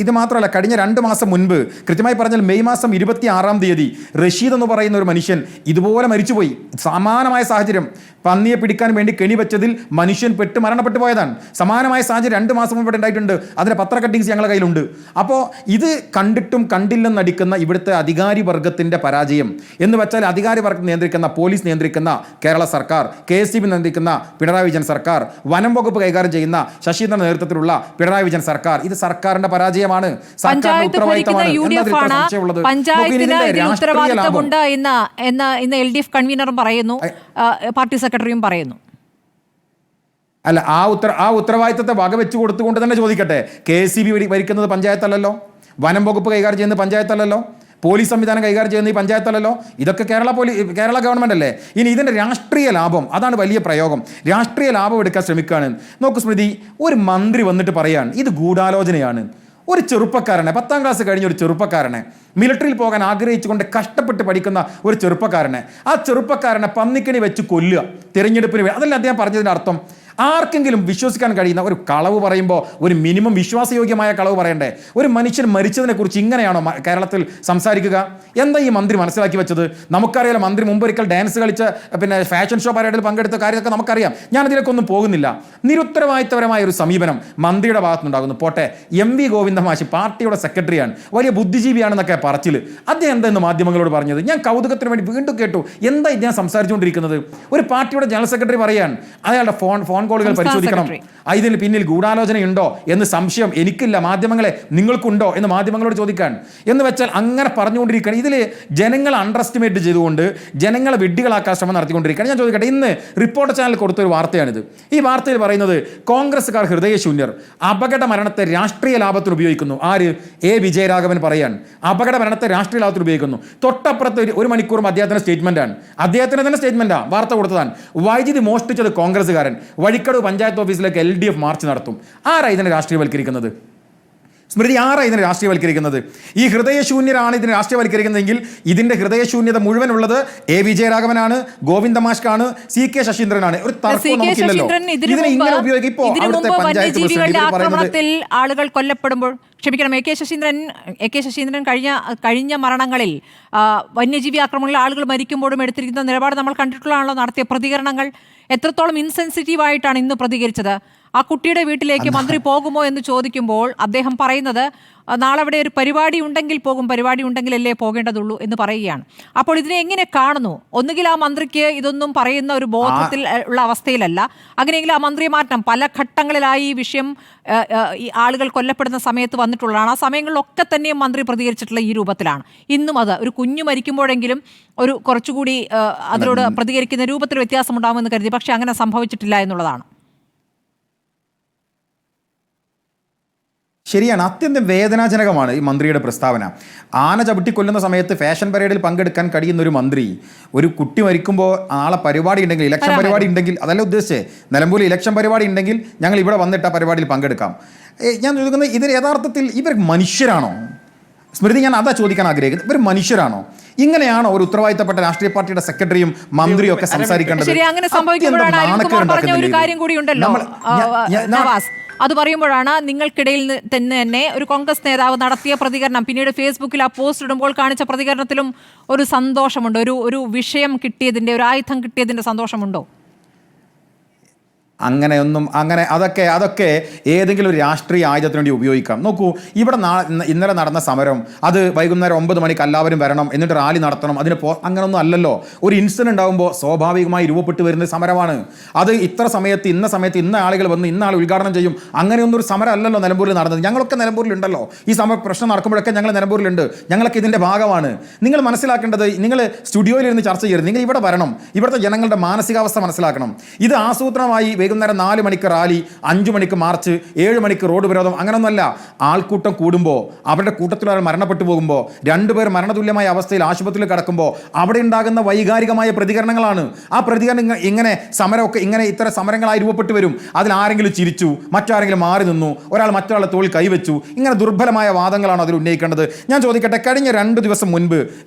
ഇത് മാത്രമല്ല, കഴിഞ്ഞ 2 മാസം മുൻപ്, കൃത്യമായി പറഞ്ഞാൽ മെയ് മാസം 26-ാം തീയതി റഷീദ് എന്ന് പറയുന്ന ഒരു മനുഷ്യൻ ഇതുപോലെ മരിച്ചുപോയി. സമാനമായ സാഹചര്യം, പന്നിയെ പിടിക്കാൻ വേണ്ടി കെണി വെച്ചതിൽ മനുഷ്യൻ മരണപ്പെട്ടു പോയതാണ്. സമാനമായ സാഹചര്യം 2 മാസം മുമ്പ് ഉണ്ടായിട്ടുണ്ട്. അതിൻ്റെ പത്ര കട്ടിങ്സ് ഞങ്ങളുടെ കയ്യിലുണ്ട്. അപ്പോൾ ഇത് കണ്ടിട്ടും കണ്ടില്ലെന്നടിക്കുന്ന ഇവിടുത്തെ അധികാരി വർഗത്തിൻ്റെ പരാജയം എന്ന് വെച്ചാൽ, അധികാരി വർഗം നിയന്ത്രിക്കുന്ന, പോലീസ് നിയന്ത്രിക്കുന്ന കേരള സർക്കാർ, KSEB നിയന്ത്രിക്കുന്ന പിണറായി വിജയൻ സർക്കാർ, വനം വകുപ്പ് കൈകാര്യം ചെയ്യുന്ന ശശീന്ദ്രന്റെ നേതൃത്വത്തിലുള്ള പിണറായി വിജയൻ സർക്കാർ, ഇത് സർക്കാരിന്റെ പരാജയമാണ്.
ഉത്തരവാദിത്തമുണ്ട് ഇന്ന് LDF കൺവീനറും പറയുന്നു, പാർട്ടി സെക്രട്ടറിയും പറയുന്നു.
അല്ല, ആ ഉത്തരവാദിത്തത്തെ വകവെച്ച് കൊടുത്തുകൊണ്ട് തന്നെ ചോദിക്കട്ടെ, KSEB ഭരിക്കുന്നത് പഞ്ചായത്തല്ലല്ലോ, വനം വകുപ്പ് കൈകാര്യം ചെയ്യുന്നത് പഞ്ചായത്തല്ലല്ലോ, പോലീസ് സംവിധാനം കൈകാര്യം ചെയ്യുന്ന ഈ പഞ്ചായത്തല്ലല്ലോ, ഇതൊക്കെ കേരള ഗവൺമെന്റ് അല്ലേ? ഇനി ഇതിൻ്റെ രാഷ്ട്രീയ ലാഭം, അതാണ് വലിയ പ്രയോഗം. രാഷ്ട്രീയ ലാഭം എടുക്കാൻ ശ്രമിക്കുകയാണ്. നോക്കൂ സ്മൃതി, ഒരു മന്ത്രി വന്നിട്ട് പറയാൻ ഇത് ഗൂഢാലോചനയാണ്. ഒരു ചെറുപ്പക്കാരനെ, 10ാം ക്ലാസ് കഴിഞ്ഞ ഒരു ചെറുപ്പക്കാരനെ, മിലിറ്ററിയിൽ പോകാൻ ആഗ്രഹിച്ചുകൊണ്ട് കഷ്ടപ്പെട്ട് പഠിക്കുന്ന ഒരു ചെറുപ്പക്കാരനെ, ആ ചെറുപ്പക്കാരനെ പന്നിക്കണി വെച്ച് കൊല്ലുക തിരഞ്ഞെടുപ്പിന്, അതല്ല അദ്ദേഹം പറഞ്ഞതിൻ്റെ അർത്ഥം. ആർക്കെങ്കിലും വിശ്വസിക്കാൻ കഴിയുന്ന ഒരു കളവ് പറയുമ്പോൾ ഒരു മിനിമം വിശ്വാസയോഗ്യമായ കളവ് പറയണ്ടേ? ഒരു മനുഷ്യൻ മരിച്ചതിനെക്കുറിച്ച് ഇങ്ങനെയാണോ കേരളത്തിൽ സംസാരിക്കുക? എന്താ ഈ മന്ത്രി മനസ്സിലാക്കി വെച്ചത്? നമുക്കറിയാലോ, മന്ത്രി മുമ്പൊരിക്കൽ ഡാൻസ് കളിച്ച് ഫാഷൻ ഷോ പരേഡിൽ പങ്കെടുത്ത കാര്യമൊക്കെ നമുക്കറിയാം. ഞാനതിലേക്കൊന്നും പോകുന്നില്ല. നിരുത്തരവാദിത്തപരമായ ഒരു സമീപനം മന്ത്രിയുടെ ഭാഗത്തുനിന്നുണ്ടാകുന്നു. പോട്ടെ, MV ഗോവിന്ദ മാഷി പാർട്ടിയുടെ സെക്രട്ടറിയാണ്, വലിയ ബുദ്ധിജീവിയാണെന്നൊക്കെ പറച്ചിൽ. അദ്ദേഹം എന്തായിരുന്നു മാധ്യമങ്ങളോട് പറഞ്ഞത്? ഞാൻ കൗതുകത്തിന് വേണ്ടി വീണ്ടും കേട്ടു. എന്താ ഞാൻ സംസാരിച്ചുകൊണ്ടിരിക്കുന്നത്? ഒരു പാർട്ടിയുടെ ജനറൽ സെക്രട്ടറി പറയാൻ അയാളുടെ ഫോൺ കോളുകൾ പരിശോധിക്കണം, ഇതിന് പിന്നിൽ ഗൂഢാലോചനയുണ്ടോ എന്ന് സംശയം എനിക്കില്ല, മാധ്യമങ്ങളെ നിങ്ങൾക്കുണ്ടോ എന്ന് മാധ്യമങ്ങളോട് ചോദിക്കാൻ എന്ന് വെച്ചാൽ അങ്ങനെ പറഞ്ഞുകൊണ്ടിരിക്കുകയാണ്. ഇതിൽ ജനങ്ങളെ അണ്ടർ എസ്റ്റിമേറ്റ് ചെയ്തുകൊണ്ട് ജനങ്ങളെ വിഡ്ഢികളാക്കാൻ ശ്രമം നടത്തിക്കൊണ്ടിരിക്കുകയാണ്. ഞാൻ ചോദിക്കട്ടെ, ഇന്ന് റിപ്പോർട്ടർ ചാനൽ കൊടുത്തൊരു വാർത്തയാണിത്. ഈ വാർത്തയിൽ പറയുന്നത് കോൺഗ്രസ്സുകാർ ഹൃദയശൂന്യർ, അപകട മരണത്തെ രാഷ്ട്രീയ ലാഭത്തിന് ഉപയോഗിക്കുന്നു. ആര്? A. വിജയരാഘവൻ പറയാൻ അപകട മരണത്തെ രാഷ്ട്രീയ ലാഭത്തിന് ഉപയോഗിക്കുന്നു. തൊട്ടപ്പുറത്ത് 1 മണിക്കൂറും അദ്ദേഹത്തിന്റെ സ്റ്റേറ്റ്മെന്റാണ്, അദ്ദേഹത്തിന് തന്നെ സ്റ്റേറ്റ്മെന്റാണ്, വാർത്ത കൊടുത്തതാണ്. വൈദ്യുതി മോഷ്ടിച്ചത് കോൺഗ്രസ്സുകാരൻ, വഴിക്കടവ് പഞ്ചായത്ത് ഓഫീസിലേക്ക് LDF മാർച്ച് നടത്തും. ആരാ ഇതിനെ രാഷ്ട്രീയവൽക്കരിക്കുന്നത്? സ്മൃതി ആരാ ഇതിനെ രാഷ്ട്രീയവൽക്കരിക്കുന്നത്? ഈ ഹൃദയശൂന്യരാണ് ഇതിനെ രാഷ്ട്രീയവൽക്കരിക്കുന്നതെങ്കിൽ ഇതിന്റെ ഹൃദയശൂന്യത മുഴുവൻ ഉള്ളത് എ വിജയരാഘവനാണ്, ഗോവിന്ദ മാഷ്കാണ്, CK ശശീന്ദ്രനാണ്. ഒരു തർക്കവും നമുക്കില്ലല്ലോ. ഇതിനെ ഇങ്ങനെ ഉപയോഗിക്കും. ഇപ്പോൾ അവിടുത്തെ പഞ്ചായത്ത് പ്രസിഡന്റ്
ആക്രമണത്തിൽ ആളുകൾ കൊല്ലപ്പെടുമ്പോൾ, ക്ഷമിക്കണം, എ കെ ശശീന്ദ്രൻ കഴിഞ്ഞ മരണങ്ങളിൽ വന്യജീവി ആക്രമണങ്ങളിൽ ആളുകൾ മരിക്കുമ്പോഴും എടുത്തിരിക്കുന്ന നിലപാട് നമ്മൾ കണ്ടിട്ടുള്ളതാണല്ലോ. നടത്തിയ പ്രതികരണങ്ങൾ എത്രത്തോളം ഇൻസെൻസിറ്റീവായിട്ടാണ് ഇന്ന് പ്രതികരിച്ചത്. ആ കുട്ടിയുടെ വീട്ടിലേക്ക് മന്ത്രി പോകുമോ എന്ന് ചോദിക്കുമ്പോൾ അദ്ദേഹം പറയുന്നത് നാളെ അവിടെ ഒരു പരിപാടി ഉണ്ടെങ്കിൽ പോകും, പരിപാടി ഉണ്ടെങ്കിലല്ലേ പോകേണ്ടതുള്ളൂ എന്ന് പറയുകയാണ്. അപ്പോൾ ഇതിനെ എങ്ങനെ കാണുന്നു? ഒന്നുകിൽ ആ മന്ത്രിക്ക് ഇതൊന്നും പറയുന്ന ഒരു ബോധത്തിൽ ഉള്ള അവസ്ഥയിലല്ല, അങ്ങനെയെങ്കിൽ ആ മന്ത്രിയെ മാറ്റണം. പല ഘട്ടങ്ങളിലായി ഈ വിഷയം ഈ ആളുകൾ കൊല്ലപ്പെടുന്ന സമയത്ത് വന്നിട്ടുള്ളതാണ്. ആ സമയങ്ങളിലൊക്കെ തന്നെയും മന്ത്രി പ്രതികരിച്ചിട്ടുള്ള ഈ രൂപത്തിലാണ്. ഇന്നും അത് ഒരു കുഞ്ഞു മരിക്കുമ്പോഴെങ്കിലും ഒരു കുറച്ചുകൂടി അതിനോട് പ്രതികരിക്കുന്ന രൂപത്തിൽ വ്യത്യാസമുണ്ടാകുമെന്ന് കരുതി. പക്ഷെ അങ്ങനെ സംഭവിച്ചിട്ടില്ല എന്നുള്ളതാണ്.
ശരിയാണ്, അത്യന്തം വേദനാജനകമാണ് ഈ മന്ത്രിയുടെ പ്രസ്താവന. ആന ചവിട്ടിക്കൊല്ലുന്ന സമയത്ത് ഫാഷൻ പരേഡിൽ പങ്കെടുക്കാൻ കഴിയുന്ന ഒരു മന്ത്രി ഒരു കുട്ടി മരിക്കുമ്പോൾ നാളെ പരിപാടി ഉണ്ടെങ്കിൽ, ഇലക്ഷൻ പരിപാടി ഉണ്ടെങ്കിൽ, അതല്ല ഉദ്ദേശിച്ചേ, നിലമ്പൂരിൽ ഇലക്ഷൻ പരിപാടി ഉണ്ടെങ്കിൽ ഞങ്ങൾ ഇവിടെ വന്നിട്ട് ആ പരിപാടിയിൽ പങ്കെടുക്കാം. ഞാൻ ചോദിക്കുന്നത്, ഇതിൽ യഥാർത്ഥത്തിൽ ഇവർ മനുഷ്യരാണോ? സ്മൃതി, ഞാൻ അതാ ചോദിക്കാൻ ആഗ്രഹിക്കുന്നത്. ഇവർ മനുഷ്യരാണോ? ഇങ്ങനെയാണോ ഒരു ഉത്തരവാദിത്തപ്പെട്ട രാഷ്ട്രീയ പാർട്ടിയുടെ സെക്രട്ടറിയും മന്ത്രിയും ഒക്കെ സംസാരിക്കേണ്ടത്?
ഒരു കാര്യം കൂടി ഉണ്ടല്ലോ നവാസ്, അത് പറയുമ്പോഴാണ് നിങ്ങൾക്കിടയിൽ തന്നെ ഒരു കോൺഗ്രസ് നേതാവ് നടത്തിയ പ്രതികരണം, പിന്നീട് ഫേസ്ബുക്കിൽ ആ പോസ്റ്റ് ഇടുമ്പോൾ കാണിച്ച പ്രതികരണത്തിലും ഒരു സന്തോഷമുണ്ട്, ഒരു വിഷയം കിട്ടിയതിൻ്റെ, ഒരു ആയുധം കിട്ടിയതിൻ്റെ സന്തോഷമുണ്ടോ?
അതൊക്കെ ഏതെങ്കിലും ഒരു രാഷ്ട്രീയ ആയുധത്തിന് വേണ്ടി ഉപയോഗിക്കാം. നോക്കൂ, ഇവിടെ ഇന്നലെ നടന്ന സമരം, അത് വൈകുന്നേരം 9 മണിക്ക് എല്ലാവരും വരണം, എന്നിട്ട് റാലി നടത്തണം, അങ്ങനൊന്നും അല്ലല്ലോ. ഒരു ഇൻസിഡന്റ് ഉണ്ടാകുമ്പോൾ സ്വാഭാവികമായി രൂപപ്പെട്ടു വരുന്ന സമരമാണ്. അത് ഇത്ര സമയത്ത് ഇന്ന ആളുകൾ വന്ന് ഇന്ന ആൾ ഉദ്ഘാടനം ചെയ്യും, അങ്ങനെയൊന്നും ഒരു സമരം അല്ലല്ലോ നിലമ്പൂരിൽ നടന്നത്. ഞങ്ങളൊക്കെ നിലമ്പൂരിലുണ്ടല്ലോ. ഈ പ്രശ്നം നടക്കുമ്പോഴൊക്കെ ഞങ്ങൾ നിലമ്പൂരിലുണ്ട്, ഞങ്ങളൊക്കെ ഇതിൻ്റെ ഭാഗമാണ്. നിങ്ങൾ മനസ്സിലാക്കേണ്ടത്, നിങ്ങൾ സ്റ്റുഡിയോയിൽ ഇരുന്ന് ചർച്ച ചെയ്യരുത്, നിങ്ങൾ ഇവിടെ വരണം, ഇവിടുത്തെ ജനങ്ങളുടെ മാനസികാവസ്ഥ മനസ്സിലാക്കണം. ഇത് ആസൂത്രണമായി വൈകുന്നേരം 4 മണിക്ക് റാലി, 5 മണിക്ക് മാർച്ച്, 7 മണിക്ക് റോഡ് വിരോധം, അങ്ങനെയൊന്നുമല്ല. ആൾക്കൂട്ടം കൂടുമ്പോൾ, അവരുടെ കൂട്ടത്തിൽ ഒരാൾ മരണപ്പെട്ടു പോകുമ്പോൾ, 2 പേർ മരണതുല്യമായ അവസ്ഥയിൽ ആശുപത്രിയിൽ കിടക്കുമ്പോൾ അവിടെ ഉണ്ടാകുന്ന വൈകാരികമായ പ്രതികരണങ്ങളാണ്. ആ പ്രതികരണം ഇങ്ങനെ സമരമൊക്കെ ഇത്തരം സമരങ്ങളായി രൂപപ്പെട്ടു വരും. അതിൽ ആരെങ്കിലും ചിരിച്ചു, മറ്റാരെങ്കിലും മാറി നിന്നു, ഒരാൾ മറ്റൊരാളെ തോളിൽ കൈവച്ചു, ഇങ്ങനെ ദുർബലമായ വാദങ്ങളാണ് അതിൽ ഉന്നയിക്കേണ്ടത്. ഞാൻ ചോദിക്കട്ടെ, കഴിഞ്ഞ 3 ദിവസം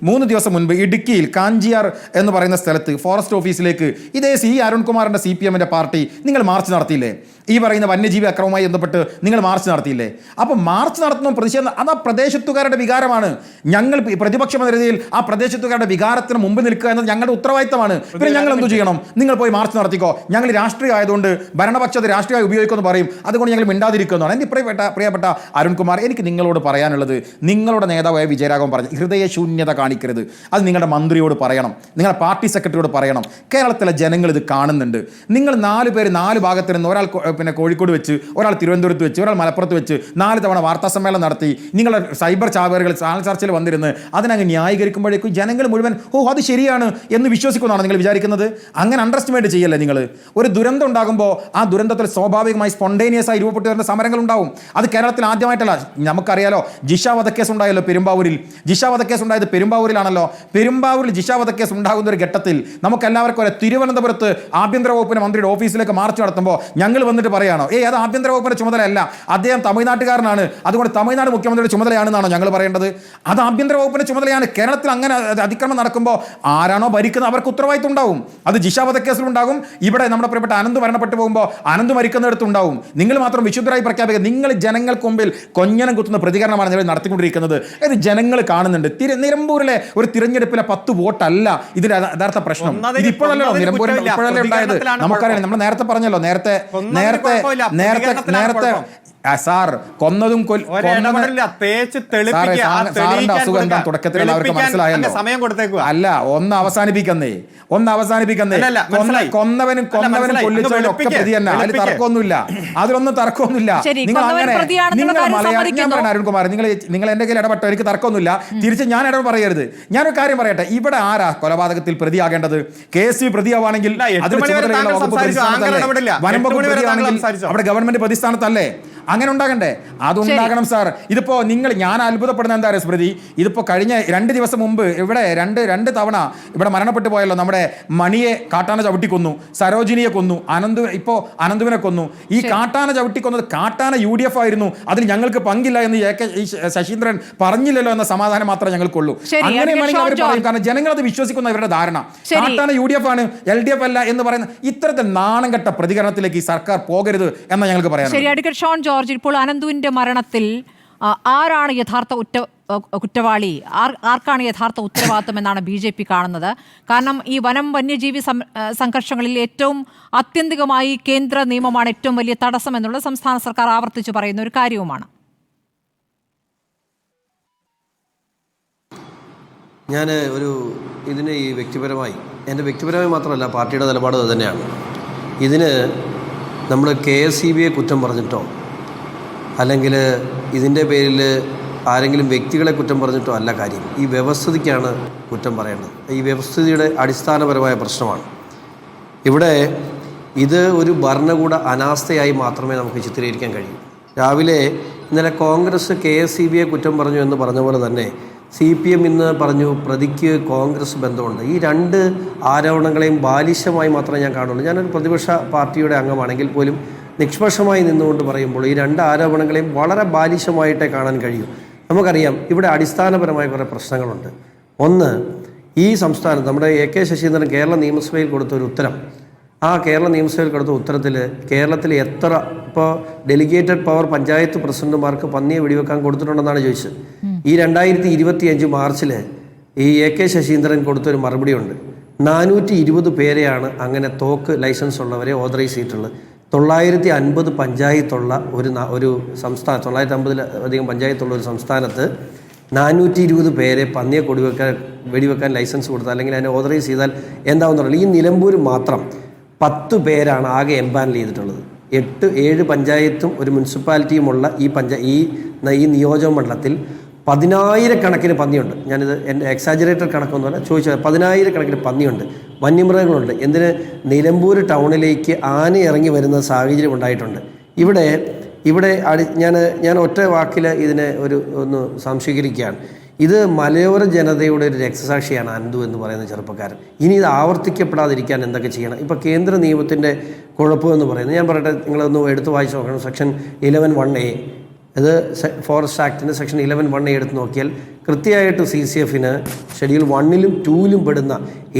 മുൻപ് ഇടുക്കിയിൽ കാഞ്ചിയാർ എന്ന് പറയുന്ന സ്ഥലത്ത് ഫോറസ്റ്റ് ഓഫീസിലേക്ക് ഇതേ അരുൺകുമാറിന്റെ CPM-ന്റെ പാർട്ടി നിങ്ങൾ മാർച്ച് നടത്തിയില്ലേ? ഈ പറയുന്ന വന്യജീവി അക്രമവുമായി ബന്ധപ്പെട്ട് നിങ്ങൾ മാർച്ച് നടത്തിയില്ലേ? അപ്പം മാർച്ച് നടത്തുന്ന പ്രതിഷേധം അത് ആ പ്രദേശത്തുകാരുടെ വികാരമാണ്. ഞങ്ങൾ പ്രതിപക്ഷം എന്ന രീതിയിൽ ആ പ്രദേശത്തുകാരുടെ വികാരത്തിന് മുമ്പ് നിൽക്കുക എന്നത് ഞങ്ങളുടെ ഉത്തരവാദിത്തമാണ്. പിന്നെ ഞങ്ങൾ എന്തു ചെയ്യണം? നിങ്ങൾ പോയി മാർച്ച് നടത്തിക്കോ, ഞങ്ങൾ രാഷ്ട്രീയം ആയതുകൊണ്ട് ഭരണപക്ഷത്ത് രാഷ്ട്രീയമായി ഉപയോഗിക്കുമെന്ന് പറയും, അതുകൊണ്ട് ഞങ്ങൾ മിണ്ടാതിരിക്കുന്നതാണ്. എൻ്റെ പ്രിയപ്പെട്ട അരുൺകുമാർ, എനിക്ക് നിങ്ങളോട് പറയാനുള്ളത്, നിങ്ങളുടെ നേതാവായ വിജയരാഘവൻ പറഞ്ഞു ഹൃദയശൂന്യത കാണിക്കരുത്. അത് നിങ്ങളുടെ മന്ത്രിയോട് പറയണം, നിങ്ങളുടെ പാർട്ടി സെക്രട്ടറിയോട് പറയണം. കേരളത്തിലെ ജനങ്ങൾ ഇത് കാണുന്നുണ്ട്. നിങ്ങൾ 4 പേര് 4 ഭാഗത്ത് നിന്ന്, ഒരാൾ കോഴിക്കോട് വെച്ച്, ഒരാൾ തിരുവനന്തപുരത്ത് വെച്ച്, ഒരാൾ മലപ്പുറത്ത് വെച്ച് 4 തവണ വാർത്താ സമ്മേളനം നടത്തി, നിങ്ങളുടെ സൈബർ ചാവേറുകൾ ചാനൽ ചർച്ചയിൽ വന്നിരുന്ന് അതിനങ്ങ് ന്യായീകരിക്കുമ്പോഴേക്കും ജനങ്ങൾ മുഴുവൻ അത് ശരിയാണ് എന്ന് വിശ്വസിക്കുമെന്നാണ് നിങ്ങൾ വിചാരിക്കുന്നത്? അങ്ങനെ അണ്ടർസ്റ്റിമേറ്റ് ചെയ്യല്ലേ നിങ്ങൾ? ഒരു ദുരന്തം ഉണ്ടാകുമ്പോൾ ആ ദുരന്തത്തിൽ സ്വാഭാവികമായി സ്പോണ്ടേനിയസ് ആയി രൂപപ്പെട്ടു വരുന്ന സമരങ്ങൾ ഉണ്ടാവും. അത് കേരളത്തിൽ ആദ്യമായിട്ടല്ല. നമുക്കറിയാലോ, ജിഷ വധക്കേസ് ഉണ്ടായല്ലോ പെരുമ്പാവൂരിൽ. ജിഷ വധക്കേസ് ഉണ്ടായത് പെരുമ്പാവൂരിലാണല്ലോ. പെരുമ്പാവൂരിൽ ജിഷ വധക്കേസ് ഉണ്ടാകുന്ന ഒരു ഘട്ടത്തിൽ നമുക്കെല്ലാവർക്കും ഒരു തിരുവനന്തപുരത്ത് ആഭ്യന്തര വകുപ്പിന്റെ മന്ത്രിയുടെ ഓഫീസിലേക്ക് മാർച്ച് നടത്തുമ്പോൾ ഞങ്ങൾ വന്നിട്ട് പറയാണോ, അത് ആഭ്യന്തര വകുപ്പിന്റെ ചുമതലയല്ല, അദ്ദേഹം തമിഴ്നാട്ടുകാരനാണ്, അതുകൊണ്ട് തമിഴ്നാട് മുഖ്യമന്ത്രിയുടെ ചുമതലയാണെന്നാണോ ഞങ്ങൾ പറയേണ്ടത്? അത് ആഭ്യന്തര വകുപ്പിന്റെ ചുമതലയാണ്. കേരളത്തിൽ അങ്ങനെ അതിക്രമം നടക്കുമ്പോൾ ആരാണോ ഭരിക്കുന്നത് അവർക്ക് ഉത്തരവാദിത്വം ഉണ്ടാവും. അത് ജിഷ വധക്കേസിലുണ്ടാകും. ഇവിടെ നമ്മുടെ പ്രിയപ്പെട്ട അനന്ത് മരണപ്പെട്ടു പോകുമ്പോൾ അനന്ത് മരിക്കുന്നിടത്തുണ്ടാവും. നിങ്ങൾ മാത്രം വിശുദ്ധരായി പ്രഖ്യാപിക്കുക. നിങ്ങൾ ജനങ്ങൾക്ക് മുമ്പിൽ കൊഞ്ഞനം കുത്തുന്ന പ്രതികരണമാണ് നിങ്ങൾ നടത്തിക്കൊണ്ടിരിക്കുന്നത്. ഇത് ജനങ്ങൾ കാണുന്നുണ്ട്. നിലമ്പൂരിലെ ഒരു തിരഞ്ഞെടുപ്പിലെ 10 വോട്ടല്ല ഇതിന്റെ യഥാർത്ഥ പ്രശ്നം. ഇതിപ്പോഴല്ലോ നിലമ്പൂരിൽ ഇപ്പോഴല്ലേ ഉണ്ടായത്. നമുക്കറിയാം, നമ്മൾ നേരത്തെ പറഞ്ഞല്ലോ, നേരത്തെ സാർ കൊന്നതും സാറിന്റെ അസുഖം എന്താ തുടക്കത്തിൽ എല്ലാവർക്കും മനസ്സിലായല്ലോ. അല്ല, ഒന്ന് അവസാനിപ്പിക്കുന്നേ. കൊന്നവനും കൊല്ലിച്ചവനും ഒക്കെ പ്രതി തന്നെ. അതിൽ തർക്കമൊന്നുമില്ല, അതിലൊന്നും തർക്കമൊന്നുമില്ല. നിങ്ങൾ അങ്ങനെ ഞാൻ അരുൺകുമാർ, നിങ്ങൾ എന്റെ കയ്യിൽ ഇടപെട്ടോ, എനിക്ക് തർക്കമൊന്നുമില്ല. തിരിച്ച് ഞാൻ ഇടപെട്ട് പറയരുത്. ഞാനൊരു കാര്യം പറയട്ടെ, ഇവിടെ ആരാ കൊലപാതകത്തിൽ പ്രതിയാകേണ്ടത്? KSU പ്രതിയാവാണെങ്കിൽ അതിന് ചുമതലയുള്ള വകുപ്പ് പ്രതിസ്ഥാനത്തല്ലേ? വനം വകുപ്പ് പ്രതിയാണെങ്കിൽ അവിടെ ഗവൺമെന്റ് പ്രതിസ്ഥാനത്തല്ലേ? അങ്ങനെ ഉണ്ടാകണ്ടേ? അതുണ്ടാകണം സാർ. ഇതിപ്പോ ഞാൻ അത്ഭുതപ്പെടുന്ന എന്താ പറയുക സ്മൃതി, ഇതിപ്പോ കഴിഞ്ഞ 2 ദിവസം മുമ്പ് ഇവിടെ രണ്ട് തവണ ഇവിടെ മരണപ്പെട്ടു പോയല്ലോ. നമ്മുടെ മണിയെ കാട്ടാന ചവിട്ടിക്കൊന്നു, സരോജിനിയെ കൊന്നു, ഇപ്പോൾ അനന്തുവിനെ കൊന്നു. ഈ കാട്ടാന ചവിട്ടിക്കൊന്നത് കാട്ടാന UDF ആയിരുന്നു, അതിൽ ഞങ്ങൾക്ക് പങ്കില്ല എന്ന് ശശീന്ദ്രൻ പറഞ്ഞില്ലല്ലോ എന്ന സമാധാനം മാത്രമേ ഞങ്ങൾക്കുള്ളൂ. അങ്ങനെ വേണമെങ്കിൽ അവർ പറയും, കാരണം ജനങ്ങൾ അത് വിശ്വസിക്കുന്ന ഇവരുടെ ധാരണ. കാട്ടാന UDF ആണ്, LDF അല്ല എന്ന് പറയുന്ന ഇത്തരത്തിൽ നാണം കെട്ട പ്രതികരണത്തിലേക്ക് ഈ സർക്കാർ പോകരുത് എന്ന് ഞങ്ങൾക്ക് പറയാം.
ശരി, അഡ്വക്കേറ്റ് ഷോൺ ജോർജ്, ഇപ്പോൾ അനന്തുവിന്റെ മരണത്തിൽ ആരാണ് യഥാർത്ഥ കുറ്റവാളി, ആർക്കാണ് യഥാർത്ഥ ഉത്തരവാദിത്വം എന്നാണ് BJP കാണുന്നത്? കാരണം ഈ വന്യജീവി സംഘർഷങ്ങളിൽ ഏറ്റവും ആത്യന്തികമായി കേന്ദ്ര നിയമമാണ് ഏറ്റവും വലിയ തടസ്സം എന്നുള്ളത് സംസ്ഥാന സർക്കാർ ആവർത്തിച്ചു പറയുന്ന ഒരു കാര്യവുമാണ്.
ഞാൻ ഇതിന് ഈ എൻ്റെ വ്യക്തിപരമായി മാത്രമല്ല, പാർട്ടിയുടെ നിലപാട് അത് തന്നെയാണ്. ഇതിന് നമ്മൾ KSEBയെ കുറ്റം പറഞ്ഞിട്ടോ അല്ലെങ്കിൽ ഇതിൻ്റെ പേരിൽ ആരെങ്കിലും വ്യക്തികളെ കുറ്റം പറഞ്ഞിട്ടോ അല്ല കാര്യം. ഈ വ്യവസ്ഥിതിക്കാണ് കുറ്റം പറയേണ്ടത്. ഈ വ്യവസ്ഥിതിയുടെ അടിസ്ഥാനപരമായ പ്രശ്നമാണ്. ഇവിടെ ഇത് ഒരു ഭരണകൂട അനാസ്ഥയായി മാത്രമേ നമുക്ക് ചിത്രീകരിക്കാൻ കഴിയൂ. രാവിലെ ഇന്നലെ കോൺഗ്രസ് KSEBയെ കുറ്റം പറഞ്ഞു എന്ന് പറഞ്ഞ പോലെ തന്നെ CPM ഇന്ന് പറഞ്ഞു പ്രതിക്ക് കോൺഗ്രസ് ബന്ധമുണ്ട്. ഈ 2 ആരോപണങ്ങളെയും ബാലിശമായി മാത്രമേ ഞാൻ കാണുള്ളൂ. ഞാനൊരു പ്രതിപക്ഷ പാർട്ടിയുടെ അംഗമാണെങ്കിൽ പോലും നിഷ്പക്ഷമായി നിന്നുകൊണ്ട് പറയുമ്പോൾ ഈ 2 ആരോപണങ്ങളെയും വളരെ ബാലിശമായിട്ടേ കാണാൻ കഴിയൂ. നമുക്കറിയാം ഇവിടെ അടിസ്ഥാനപരമായ കുറേ പ്രശ്നങ്ങളുണ്ട്. ഒന്ന്, ഈ സംസ്ഥാനം നമ്മുടെ AK ശശീന്ദ്രൻ കേരള നിയമസഭയിൽ കൊടുത്ത ഒരു ഉത്തരം, ആ കേരള നിയമസഭയിൽ കൊടുത്ത ഉത്തരത്തിൽ കേരളത്തിൽ എത്ര ഇപ്പോൾ ഡെലിഗേറ്റഡ് പവർ പഞ്ചായത്ത് പ്രസിഡന്റുമാർക്ക് പന്നിയെ വെടിവെക്കാൻ കൊടുത്തിട്ടുണ്ടെന്നാണ് ചോദിച്ചത്. ഈ 2025 മാർച്ചിൽ ഈ AK ശശീന്ദ്രൻ കൊടുത്തൊരു മറുപടിയുണ്ട്. 420 പേരെയാണ് അങ്ങനെ തോക്ക് ലൈസൻസ് ഉള്ളവരെ ഓതറൈസ് ചെയ്തിട്ടുള്ളത്. 950 പഞ്ചായത്തുള്ള ഒരു സംസ്ഥാനം, 950-ലധികം പഞ്ചായത്തുള്ള ഒരു സംസ്ഥാനത്ത് 420 പേരെ പന്നിയെ വെടിവെക്കാൻ ലൈസൻസ് കൊടുത്താൽ അല്ലെങ്കിൽ അതിനെ ഓതറൈസ് ചെയ്താൽ എന്താവുന്നുള്ളൂ. ഈ നിലമ്പൂർ മാത്രം 10 പേരാണ് ആകെ എംപാനൽ ചെയ്തിട്ടുള്ളത്. 8-7 പഞ്ചായത്തും ഒരു മുനിസിപ്പാലിറ്റിയുമുള്ള ഈ നിയോജക മണ്ഡലത്തിൽ 10,000 കണക്കിന് പന്നിയുണ്ട്. ഞാനിത് എൻ്റെ എക്സാജറേറ്റഡ് കണക്കൊന്നുമല്ല ചോദിച്ചത്. 10,000 കണക്കിന് പന്നിയുണ്ട്, വന്യമൃഗങ്ങളുണ്ട്. എന്തിന് നിലമ്പൂർ ടൗണിലേക്ക് ആന ഇറങ്ങി വരുന്ന സാഹചര്യം ഉണ്ടായിട്ടുണ്ട്. ഇവിടെ ഞാൻ ഒറ്റ വാക്കിൽ ഇതിനെ ഒന്ന് സംശീകരിക്കുകയാണ്. ഇത് മലയോര ജനതയുടെ ഒരു രക്തസാക്ഷിയാണ് അനന്തു എന്ന് പറയുന്ന ചെറുപ്പക്കാരൻ. ഇനി ഇത് ആവർത്തിക്കപ്പെടാതിരിക്കാൻ എന്തൊക്കെ ചെയ്യണം? ഇപ്പോൾ കേന്ദ്ര നിയമത്തിൻ്റെ കുഴപ്പമെന്ന് പറയുന്നത് ഞാൻ പറയട്ടെ, നിങ്ങളൊന്ന് എടുത്ത് വായിച്ച് നോക്കണം. സെക്ഷൻ 11(1)A, ഇത് ഫോറസ്റ്റ് ആക്ടിൻ്റെ സെക്ഷൻ 11(1)A എടുത്ത് നോക്കിയാൽ കൃത്യമായിട്ട് CCFന് ഷെഡ്യൂൾ 1-ലും 2-ലും പെടുന്ന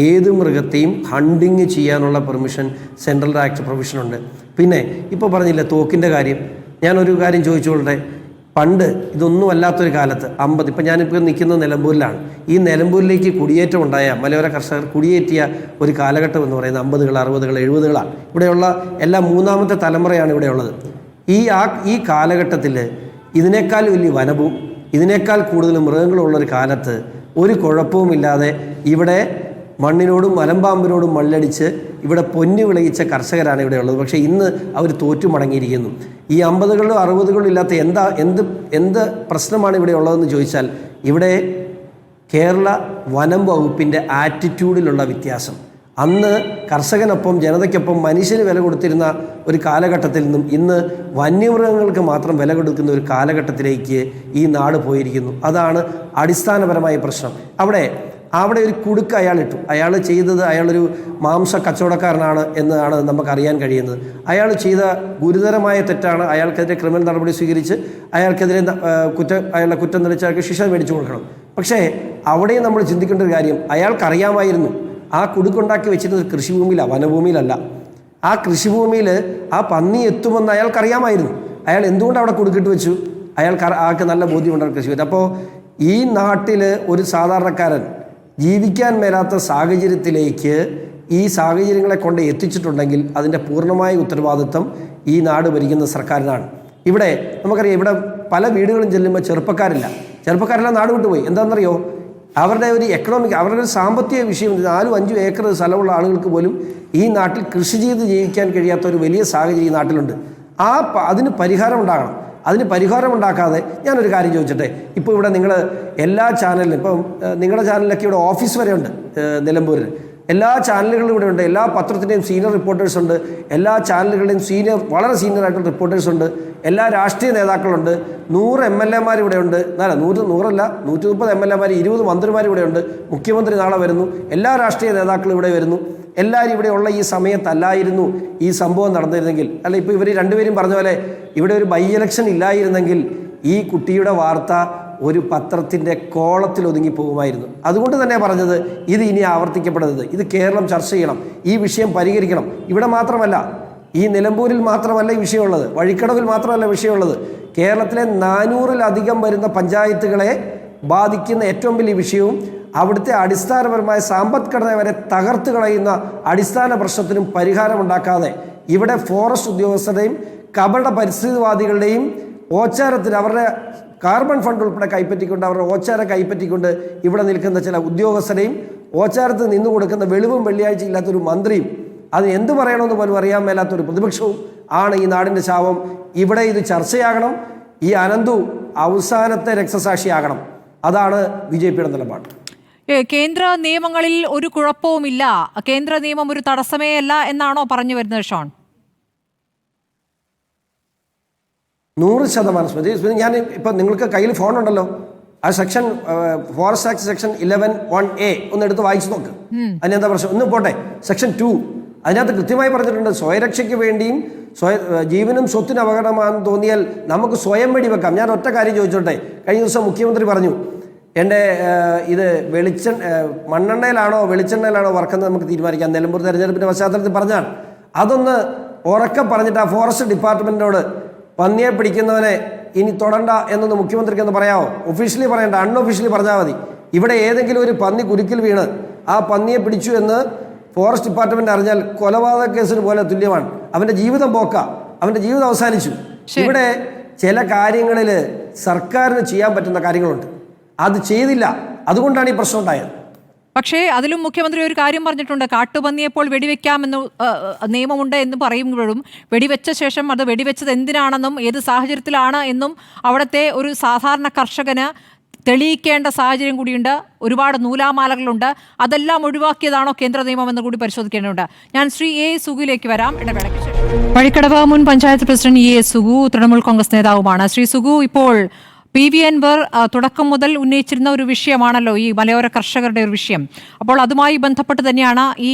ഏത് മൃഗത്തെയും ഹണ്ടിങ് ചെയ്യാനുള്ള പെർമിഷൻ സെൻട്രൽ ആക്ട് പ്രൊവിഷനുണ്ട്. പിന്നെ ഇപ്പോൾ പറഞ്ഞില്ല തോക്കിൻ്റെ കാര്യം, ഞാനൊരു കാര്യം ചോദിച്ചോളട്ടെ. പണ്ട് ഇതൊന്നും അല്ലാത്തൊരു കാലത്ത് ഇപ്പം ഞാനിപ്പോൾ നിൽക്കുന്നത് നിലമ്പൂരിലാണ്. ഈ നിലമ്പൂരിലേക്ക് കുടിയേറ്റം ഉണ്ടായ മലയോര കർഷകർ കുടിയേറ്റിയ ഒരു കാലഘട്ടം എന്ന് പറയുന്നത് 50-കൾ 60-കൾ 70-കളാണ്. ഇവിടെയുള്ള എല്ലാ 3ാമത്തെ തലമുറയാണ് ഇവിടെയുള്ളത്. ഈ കാലഘട്ടത്തിൽ ഇതിനേക്കാൾ വലിയ വനവും ഇതിനേക്കാൾ കൂടുതൽ മൃഗങ്ങളുള്ളൊരു കാലത്ത് ഒരു കുഴപ്പവുമില്ലാതെ ഇവിടെ മണ്ണിനോടും മലമ്പാമ്പിനോടും മല്ലടിച്ച് ഇവിടെ പൊന്നു വിളയിച്ച കർഷകരാണ് ഇവിടെ ഉള്ളത്. പക്ഷേ ഇന്ന് അവർ തോറ്റു മടങ്ങിയിരിക്കുന്നു. ഈ 50-കളിലും 60-കളിലും ഇല്ലാത്ത എന്ത് പ്രശ്നമാണ് ഇവിടെ ഉള്ളതെന്ന് ചോദിച്ചാൽ ഇവിടെ കേരള വനം വകുപ്പിൻ്റെ ആറ്റിറ്റ്യൂഡിലുള്ള വ്യത്യാസം. അന്ന് കർഷകനൊപ്പം ജനതയ്ക്കൊപ്പം മനുഷ്യന് വില കൊടുത്തിരുന്ന ഒരു കാലഘട്ടത്തിൽ നിന്നും ഇന്ന് വന്യമൃഗങ്ങൾക്ക് മാത്രം വില കൊടുക്കുന്ന ഒരു കാലഘട്ടത്തിലേക്ക് ഈ നാട് പോയിരിക്കുന്നു. അതാണ് അടിസ്ഥാനപരമായ പ്രശ്നം. അവിടെ ഒരു കുടുക്ക് അയാളിട്ടു. അയാൾ ചെയ്തത്, അയാളൊരു മാംസ കച്ചവടക്കാരനാണ് എന്നാണ് നമുക്കറിയാൻ കഴിയുന്നത്. അയാൾ ചെയ്ത ഗുരുതരമായ തെറ്റാണ്. അയാൾക്കെതിരെ ക്രിമിനൽ നടപടി സ്വീകരിച്ച് അയാൾക്കെതിരെ അയാളുടെ കുറ്റം തെളിച്ച് അയാൾക്ക് ശിക്ഷ മേടിച്ചു കൊടുക്കണം. പക്ഷേ അവിടെയും നമ്മൾ ചിന്തിക്കേണ്ട ഒരു കാര്യം, അയാൾക്കറിയാമായിരുന്നു ആ കുടുക്കുണ്ടാക്കി വെച്ചിരുന്നത് കൃഷിഭൂമിയിലാണ്, വനഭൂമിയിലല്ല. ആ കൃഷിഭൂമിയിൽ ആ പന്നി എത്തുമെന്ന് അയാൾക്കറിയാമായിരുന്നു. അയാൾ എന്തുകൊണ്ട് അവിടെ കുടുക്കിട്ട് വെച്ചു? ആൾക്ക് നല്ല ബോധ്യമുണ്ടാകും കൃഷി പറ്റി. അപ്പോൾ ഈ നാട്ടിൽ ഒരു സാധാരണക്കാരൻ ജീവിക്കാൻ മേലാത്ത സാഹചര്യത്തിലേക്ക് ഈ സാഹചര്യങ്ങളെ കൊണ്ട് എത്തിച്ചിട്ടുണ്ടെങ്കിൽ അതിൻ്റെ പൂർണ്ണമായ ഉത്തരവാദിത്വം ഈ നാട് ഭരിക്കുന്ന സർക്കാരിനാണ്. ഇവിടെ നമുക്കറിയാം, ഇവിടെ പല വീടുകളും ചെല്ലുമ്പോൾ ചെറുപ്പക്കാരെല്ലാം നാട് വിട്ടുപോയി. എന്താണെന്നറിയോ? അവരുടെ ഒരു അവരുടെ ഒരു സാമ്പത്തിക വിഷയം, 4-5 ഏക്കർ സ്ഥലമുള്ള ആളുകൾക്ക് പോലും ഈ നാട്ടിൽ കൃഷി ചെയ്ത് ജീവിക്കാൻ കഴിയാത്ത ഒരു വലിയ സാഹചര്യം ഈ നാട്ടിലുണ്ട്. അതിന് പരിഹാരം ഉണ്ടാകണം. അതിന് പരിഹാരം ഉണ്ടാക്കാതെ ഞാനൊരു കാര്യം ചോദിച്ചട്ടെ. ഇപ്പോൾ ഇവിടെ നിങ്ങൾ എല്ലാ ചാനലിലും, ഇപ്പം നിങ്ങളുടെ ചാനലിലൊക്കെ ഇവിടെ ഓഫീസ് വരെ ഉണ്ട് നിലമ്പൂരിൽ. എല്ലാ ചാനലുകളും ഇവിടെ ഉണ്ട്, എല്ലാ പത്രത്തിൻ്റെയും സീനിയർ റിപ്പോർട്ടേഴ്സ് ഉണ്ട്, എല്ലാ ചാനലുകളുടെയും വളരെ സീനിയർ ആയിട്ടുള്ള റിപ്പോർട്ടേഴ്സ് ഉണ്ട്, എല്ലാ രാഷ്ട്രീയ നേതാക്കളുണ്ട്, 100 MLA ഇവിടെ ഉണ്ട്, 100 130 MLA, 20 മന്ത്രിമാർ ഇവിടെ ഉണ്ട്, മുഖ്യമന്ത്രി നാളെ വരുന്നു, എല്ലാ രാഷ്ട്രീയ നേതാക്കളും ഇവിടെ വരുന്നു. എല്ലാവരും ഇവിടെയുള്ള ഈ സമയത്തല്ലായിരുന്നു ഈ സംഭവം നടന്നിരുന്നെങ്കിൽ, അല്ല ഇപ്പോൾ ഇവർ രണ്ടുപേരും പറഞ്ഞ പോലെ ഇവിടെ ഒരു ബൈ ഇലക്ഷൻ ഇല്ലായിരുന്നെങ്കിൽ ഈ കുട്ടിയുടെ വാർത്ത ഒരു പത്രത്തിൻ്റെ കോളത്തിൽ ഒതുങ്ങി പോകുമായിരുന്നു. അതുകൊണ്ട് തന്നെ പറഞ്ഞത് ഇത് ഇനി ആവർത്തിക്കപ്പെടരുത്, ഇത് കേരളം ചർച്ച ചെയ്യണം, ഈ വിഷയം പരിഹരിക്കണം. ഇവിടെ മാത്രമല്ല, ഈ നിലമ്പൂരിൽ മാത്രമല്ല ഈ വിഷയമുള്ളത്, വഴിക്കടവിൽ മാത്രമല്ല വിഷയമുള്ളത്, കേരളത്തിലെ 400-ലധികം വരുന്ന പഞ്ചായത്തുകളെ ബാധിക്കുന്ന ഏറ്റവും വലിയ വിഷയവും അവിടുത്തെ അടിസ്ഥാനപരമായ സമ്പദ്ഘടന വരെ തകർത്ത് കളയുന്ന അടിസ്ഥാന പ്രശ്നത്തിനും പരിഹാരമുണ്ടാക്കാതെ ഇവിടെ ഫോറസ്റ്റ് ഉദ്യോഗസ്ഥരുടെയും കപട പരിസ്ഥിതിവാദികളുടെയും ഓച്ചാരത്തിന് അവരുടെ കാർബൺ ഫണ്ട് ഉൾപ്പെടെ കൈപ്പറ്റിക്കൊണ്ട് അവരുടെ ഓച്ചാരം കൈപ്പറ്റിക്കൊണ്ട് ഇവിടെ നിൽക്കുന്ന ചില ഉദ്യോഗസ്ഥരെയും ഓച്ചാരത്തിൽ നിന്നു കൊടുക്കുന്ന വെളിവും വെള്ളിയാഴ്ച ഇല്ലാത്തൊരു മന്ത്രിയും അത് എന്തു പറയണമെന്ന് പോലും അറിയാൻ മേലാത്തൊരു പ്രതിപക്ഷവും ആണ് ഈ നാടിൻ്റെ ശാപം. ഇവിടെ ഇത് ചർച്ചയാകണം. ഈ അനന്തു അവസാനത്തെ രക്തസാക്ഷിയാകണം. അതാണ് BJPയുടെ നിലപാട്.
കേന്ദ്ര നിയമങ്ങളിൽ ഒരു കുഴപ്പവുമില്ല, കേന്ദ്ര നിയമം ഒരു തടസ്സമേ അല്ല എന്നാണോ പറഞ്ഞു വരുന്നത് ഷോൺ?
100% സ്മൃതി. ഞാൻ ഇപ്പം നിങ്ങൾക്ക് കയ്യിൽ ഫോണുണ്ടല്ലോ, ആ section forest act section 11(1)(a) ഒന്ന് എടുത്ത് വായിച്ചു നോക്ക്. അതിനെന്താ പ്രശ്നം? ഒന്ന് പോട്ടെ, സെക്ഷൻ 2 അതിനകത്ത് കൃത്യമായി പറഞ്ഞിട്ടുണ്ട്, സ്വയരക്ഷയ്ക്ക് വേണ്ടിയും ജീവനും സ്വത്തിനും അപകടമാണെന്ന് തോന്നിയാൽ നമുക്ക് സ്വയം വെടിവെക്കാം. ഞാൻ ഒറ്റ കാര്യം ചോദിച്ചോട്ടെ, കഴിഞ്ഞ ദിവസം മുഖ്യമന്ത്രി പറഞ്ഞു എൻ്റെ ഇത് മണ്ണെണ്ണയിലാണോ വെളിച്ചെണ്ണയിലാണോ വറക്കുന്നത് നമുക്ക് തീരുമാനിക്കാം, നിലമ്പൂർ തെരഞ്ഞെടുപ്പിൻ്റെ പശ്ചാത്തലത്തിൽ പറഞ്ഞാണ്. അതൊന്ന് ഉറക്കെ പറഞ്ഞിട്ട് ആ ഫോറസ്റ്റ് ഡിപ്പാർട്ട്മെൻറ്റിനോട് പന്നിയെ പിടിക്കുന്നവനെ ഇനി തൊടണ്ട എന്നൊന്ന് മുഖ്യമന്ത്രിക്ക് ഒന്ന് പറയാമോ? ഒഫീഷ്യലി പറയണ്ട, അൺഒഫീഷ്യലി പറഞ്ഞാൽ മതി. ഇവിടെ ഏതെങ്കിലും ഒരു പന്നി കുരുക്കിൽ വീണ് ആ പന്നിയെ പിടിച്ചു എന്ന് ഫോറസ്റ്റ് ഡിപ്പാർട്ട്മെന്റ് അറിഞ്ഞാൽ കൊലപാതക കേസിന് പോലെ തുല്യമാണ്. അവന്റെ ജീവിതം പോക്ക, അവന്റെ ജീവിതം അവസാനിച്ചു. ഇവിടെ ചില കാര്യങ്ങളിൽ സർക്കാരിന് ചെയ്യാൻ പറ്റുന്ന കാര്യങ്ങളുണ്ട്, അത് ചെയ്തില്ല, അതുകൊണ്ടാണ് ഈ പ്രശ്നം ഉണ്ടായത്.
പക്ഷേ അതിലും മുഖ്യമന്ത്രി ഒരു കാര്യം പറഞ്ഞിട്ടുണ്ട്, കാട്ടുപന്നിയെപ്പോൾ വെടിവെക്കാമെന്ന് നിയമമുണ്ട് എന്ന് പറയുമ്പോഴും വെടിവെച്ച ശേഷം അത് വെടിവെച്ചത് എന്തിനാണെന്നും ഏത് സാഹചര്യത്തിലാണ് എന്നും അവിടുത്തെ ഒരു സാധാരണ കർഷകന് തെളിയിക്കേണ്ട സാഹചര്യം കൂടിയുണ്ട്. ഒരുപാട് നൂലാമാലകളുണ്ട്, അതെല്ലാം ഒഴിവാക്കിയതാണോ കേന്ദ്ര നിയമം എന്ന് കൂടി പരിശോധിക്കേണ്ടതുണ്ട്. ഞാൻ ശ്രീ എ സുഗുവിലേക്ക് വരാം, ഇടവേളയ്ക്ക് ശേഷം. വഴിക്കടവ് മുൻ പഞ്ചായത്ത് പ്രസിഡന്റ് എ സുഗു തൃണമൂൽ കോൺഗ്രസ് നേതാവുമാണ്. ശ്രീ സുഗു, ഇപ്പോൾ PV അൻവർ തുടക്കം മുതൽ ഉന്നയിച്ചിരുന്ന ഒരു വിഷയമാണല്ലോ ഈ മലയോര കർഷകരുടെ ഒരു വിഷയം. അപ്പോൾ അതുമായി ബന്ധപ്പെട്ട് തന്നെയാണ്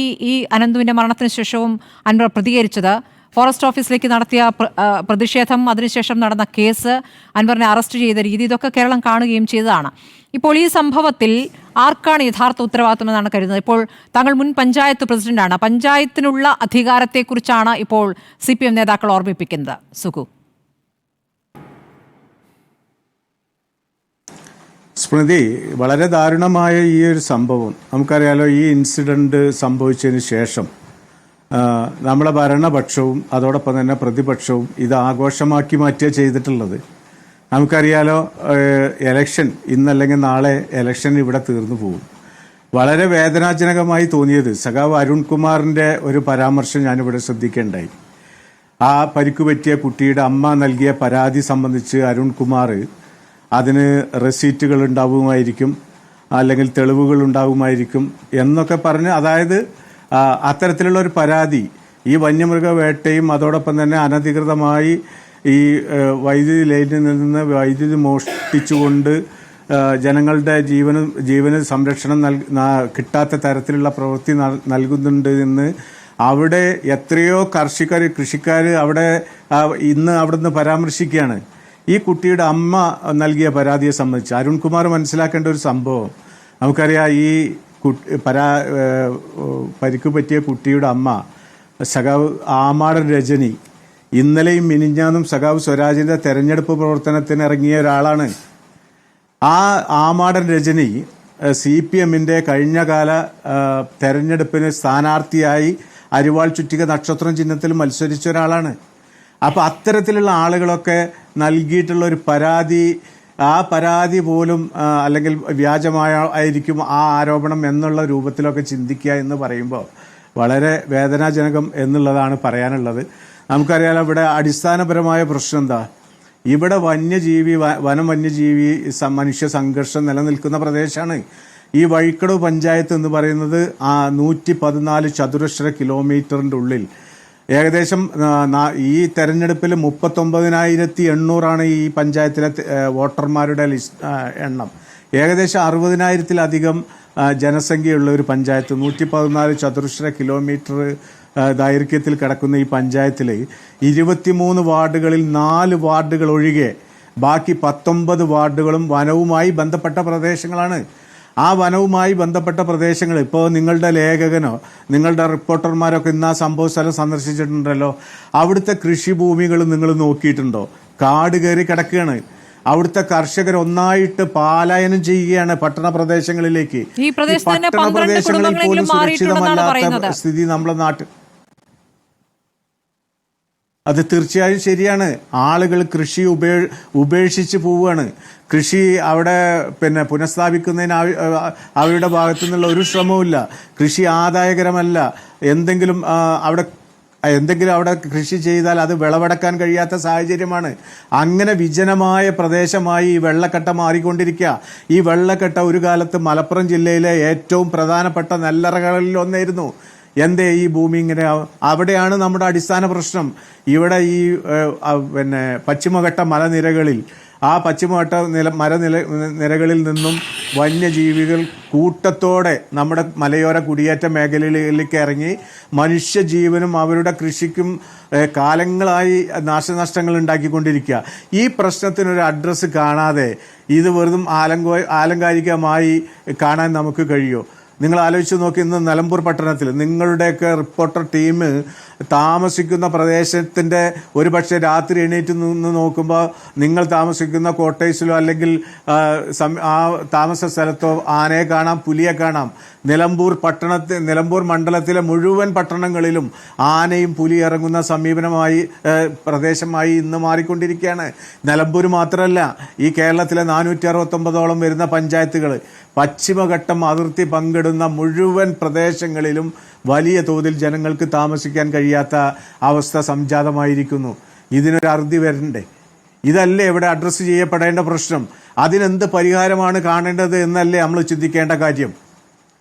ഈ അനന്തുവിന്റെ മരണത്തിന് ശേഷവും അൻവർ പ്രതികരിച്ചത്. ഫോറസ്റ്റ് ഓഫീസിലേക്ക് നടത്തിയ പ്രതിഷേധം, അതിനുശേഷം നടന്ന കേസ്, അൻവറിനെ അറസ്റ്റ് ചെയ്ത രീതി, ഇതൊക്കെ കേരളം കാണുകയും ചെയ്തതാണ്. ഇപ്പോൾ ഈ സംഭവത്തിൽ ആർക്കാണ് യഥാർത്ഥ ഉത്തരവാദിത്വം എന്നാണ് കരുതുന്നത്? ഇപ്പോൾ താങ്കൾ മുൻ പഞ്ചായത്ത് പ്രസിഡന്റാണ്, പഞ്ചായത്തിനുള്ള അധികാരത്തെക്കുറിച്ചാണ് ഇപ്പോൾ CPM നേതാക്കൾ ഓർമ്മിപ്പിക്കുന്നത്. സുഗു.
സ്മൃതി, വളരെ ദാരുണമായ ഈ ഒരു സംഭവം നമുക്കറിയാലോ. ഈ ഇൻസിഡന്റ് സംഭവിച്ചതിന് ശേഷം നമ്മളെ ഭരണപക്ഷവും അതോടൊപ്പം തന്നെ പ്രതിപക്ഷവും ഇത് ആഘോഷമാക്കി മാറ്റുക ചെയ്തിട്ടുള്ളത്. നമുക്കറിയാലോ, എലക്ഷൻ ഇന്നല്ലെങ്കിൽ നാളെ എലക്ഷൻ ഇവിടെ തീർന്നു പോകും. വളരെ വേദനാജനകമായി തോന്നിയത് സഖാവ് അരുൺകുമാറിന്റെ ഒരു പരാമർശം ഞാനിവിടെ ശ്രദ്ധിക്കേണ്ടായി. ആ പരിക്കു പറ്റിയ കുട്ടിയുടെ അമ്മ നൽകിയ പരാതി സംബന്ധിച്ച് അരുൺകുമാർ അതിന് റെസീറ്റുകൾ ഉണ്ടാവുമായിരിക്കും, അല്ലെങ്കിൽ തെളിവുകൾ ഉണ്ടാവുമായിരിക്കും എന്നൊക്കെ പറഞ്ഞ്, അതായത് അത്തരത്തിലുള്ള ഒരു പരാതി ഈ വന്യമൃഗവേട്ടയും അതോടൊപ്പം തന്നെ അനധികൃതമായി ഈ വൈദ്യുതി ലൈനിൽ നിന്ന് വൈദ്യുതി മോഷ്ടിച്ചുകൊണ്ട് ജനങ്ങളുടെ ജീവന് സംരക്ഷണം കിട്ടാത്ത തരത്തിലുള്ള പ്രവൃത്തി നൽകുന്നുണ്ട് എന്ന് അവിടെ എത്രയോ കൃഷിക്കാർ അവിടെ ഇന്ന് അവിടുന്ന് പരാമർശിക്കുകയാണ്. ഈ കുട്ടിയുടെ അമ്മ നൽകിയ പരാതിയെ സംബന്ധിച്ച് അരുൺകുമാർ മനസ്സിലാക്കേണ്ട ഒരു സംഭവം, നമുക്കറിയാം, ഈ പരിക്കു പറ്റിയ കുട്ടിയുടെ അമ്മ സഖാവ് ആമാടൻ രജനി ഇന്നലെയും മിനിഞ്ഞാന്നും സഖാവ് സ്വരാജിന്റെ തെരഞ്ഞെടുപ്പ് പ്രവർത്തനത്തിന് ഇറങ്ങിയ ഒരാളാണ്. ആ ആമാടൻ രജനി CPMന്റെ കഴിഞ്ഞകാല തെരഞ്ഞെടുപ്പിന് സ്ഥാനാർത്ഥിയായി അരിവാൾ ചുറ്റിക നക്ഷത്രം ചിഹ്നത്തിൽ മത്സരിച്ച ഒരാളാണ്. അപ്പൊ അത്തരത്തിലുള്ള ആളുകളൊക്കെ നൽകിയിട്ടുള്ള ഒരു പരാതി, ആ പരാതി പോലും അല്ലെങ്കിൽ വ്യാജമായിരിക്കും ആ ആരോപണം എന്നുള്ള രൂപത്തിലൊക്കെ ചിന്തിക്കുക എന്ന് പറയുമ്പോൾ വളരെ വേദനാജനകം എന്നുള്ളതാണ് പറയാനുള്ളത്. നമുക്കറിയാലോ, ഇവിടെ അടിസ്ഥാനപരമായ പ്രശ്നം എന്താ? ഇവിടെ വന്യജീവി വനം വന്യജീവി മനുഷ്യ സംഘർഷം നിലനിൽക്കുന്ന പ്രദേശമാണ്. ഈ വഴിക്കടവ് പഞ്ചായത്ത് എന്ന് പറയുന്നത് 114 ചതുരശ്ര കിലോമീറ്ററിൻ്റെ ഉള്ളിൽ ഏകദേശം ഈ തെരഞ്ഞെടുപ്പിൽ 39,800 ഈ പഞ്ചായത്തിലെ വോട്ടർമാരുടെ എണ്ണം. ഏകദേശം 60,000-ലധികം ജനസംഖ്യയുള്ള ഒരു പഞ്ചായത്ത്, 114 ചതുരശ്ര കിലോമീറ്റർ ദൈർഘ്യത്തിൽ കിടക്കുന്ന ഈ പഞ്ചായത്തിൽ 23 വാർഡുകളിൽ 4 വാർഡുകൾ ഒഴികെ ബാക്കി 19 വാർഡുകളും വനവുമായി ബന്ധപ്പെട്ട പ്രദേശങ്ങളാണ്. ആ വനവുമായി ബന്ധപ്പെട്ട പ്രദേശങ്ങൾ ഇപ്പോൾ നിങ്ങളുടെ ലേഖകനോ നിങ്ങളുടെ റിപ്പോർട്ടർമാരൊക്കെ ഇന്ന് ആ സംഭവ സ്ഥലം സന്ദർശിച്ചിട്ടുണ്ടല്ലോ. അവിടുത്തെ കൃഷിഭൂമികൾ നിങ്ങൾ നോക്കിയിട്ടുണ്ടോ? കാട് കയറി കിടക്കുകയാണ്. അവിടുത്തെ കർഷകർ ഒന്നായിട്ട് പലായനം ചെയ്യുകയാണ് പട്ടണ പ്രദേശങ്ങളിലേക്ക്.
ഈ
പട്ടണ പ്രദേശങ്ങളിൽ പോലും സുരക്ഷിതമല്ലാത്ത സ്ഥിതി നമ്മുടെ നാട്ടിൽ. അത് തീർച്ചയായും ശരിയാണ്. ആളുകൾ കൃഷി ഉപേക്ഷിച്ച് പോവുകയാണ്. കൃഷി അവിടെ പുനഃസ്ഥാപിക്കുന്നതിന് അവരുടെ ഭാഗത്തു നിന്നുള്ള ഒരു ശ്രമവുമില്ല. കൃഷി ആദായകരമല്ല. എന്തെങ്കിലും അവിടെ കൃഷി ചെയ്താൽ അത് വിളവെടുക്കാൻ കഴിയാത്ത സാഹചര്യമാണ്. അങ്ങനെ വിജനമായ പ്രദേശമായി ഈ വെള്ളക്കെട്ട മാറിക്കൊണ്ടിരിക്കുക. ഈ വെള്ളക്കെട്ട ഒരു കാലത്ത് മലപ്പുറം ജില്ലയിലെ ഏറ്റവും പ്രധാനപ്പെട്ട നെല്ലറകളിൽ ഒന്നായിരുന്നു. എന്തേ ഈ ഭൂമി ഇങ്ങനെ? അവിടെയാണ് നമ്മുടെ അടിസ്ഥാന പ്രശ്നം. ഇവിടെ ഈ പശ്ചിമഘട്ട മലനിരകളിൽ പശ്ചിമഘട്ട മലനിരകളിൽ നിന്നും വന്യജീവികൾ കൂട്ടത്തോടെ നമ്മുടെ മലയോര കുടിയേറ്റ മേഖലയിലേക്ക് ഇറങ്ങി മനുഷ്യജീവനും അവരുടെ കൃഷിക്കും കാലങ്ങളായി നാശനഷ്ടങ്ങൾ ഉണ്ടാക്കിക്കൊണ്ടിരിക്കുക. ഈ പ്രശ്നത്തിനൊരു അഡ്രസ്സ് കാണാതെ ഇത് വെറും ആലങ്കാരികമായി കാണാൻ നമുക്ക് കഴിയുമോ? നിങ്ങൾ ആലോചിച്ച് നോക്കി, ഇന്ന് നിലമ്പൂർ പട്ടണത്തിൽ നിങ്ങളുടെയൊക്കെ റിപ്പോർട്ടർ ടീം താമസിക്കുന്ന പ്രദേശത്തിൻ്റെ ഒരു പക്ഷേ രാത്രി എണീറ്റ് നിന്ന് നോക്കുമ്പോൾ നിങ്ങൾ താമസിക്കുന്ന ക്വാർട്ടേഴ്സിലോ അല്ലെങ്കിൽ ആ താമസ സ്ഥലത്തോ ആനയെ കാണാം, പുലിയെ കാണാം. നിലമ്പൂർ മണ്ഡലത്തിലെ മുഴുവൻ പട്ടണങ്ങളിലും ആനയും പുലി ഇറങ്ങുന്ന പ്രദേശമായി ഇന്ന് മാറിക്കൊണ്ടിരിക്കുകയാണ്. നിലമ്പൂർ മാത്രമല്ല, ഈ കേരളത്തിലെ 469ഓളം വരുന്ന പഞ്ചായത്തുകൾ, പശ്ചിമഘട്ടം അതിർത്തി പങ്കിടുന്ന മുഴുവൻ പ്രദേശങ്ങളിലും വലിയ തോതിൽ ജനങ്ങൾക്ക് താമസിക്കാൻ കഴിയാത്ത അവസ്ഥ സംജാതമായിരിക്കുന്നു. ഇതിനൊരു അറുതി വരണ്ടേ? ഇതല്ലേ ഇവിടെ അഡ്രസ്സ് ചെയ്യപ്പെടേണ്ട പ്രശ്നം? അതിനെന്ത് പരിഹാരമാണ് കാണേണ്ടത് എന്നല്ലേ നമ്മൾ ചിന്തിക്കേണ്ട കാര്യം?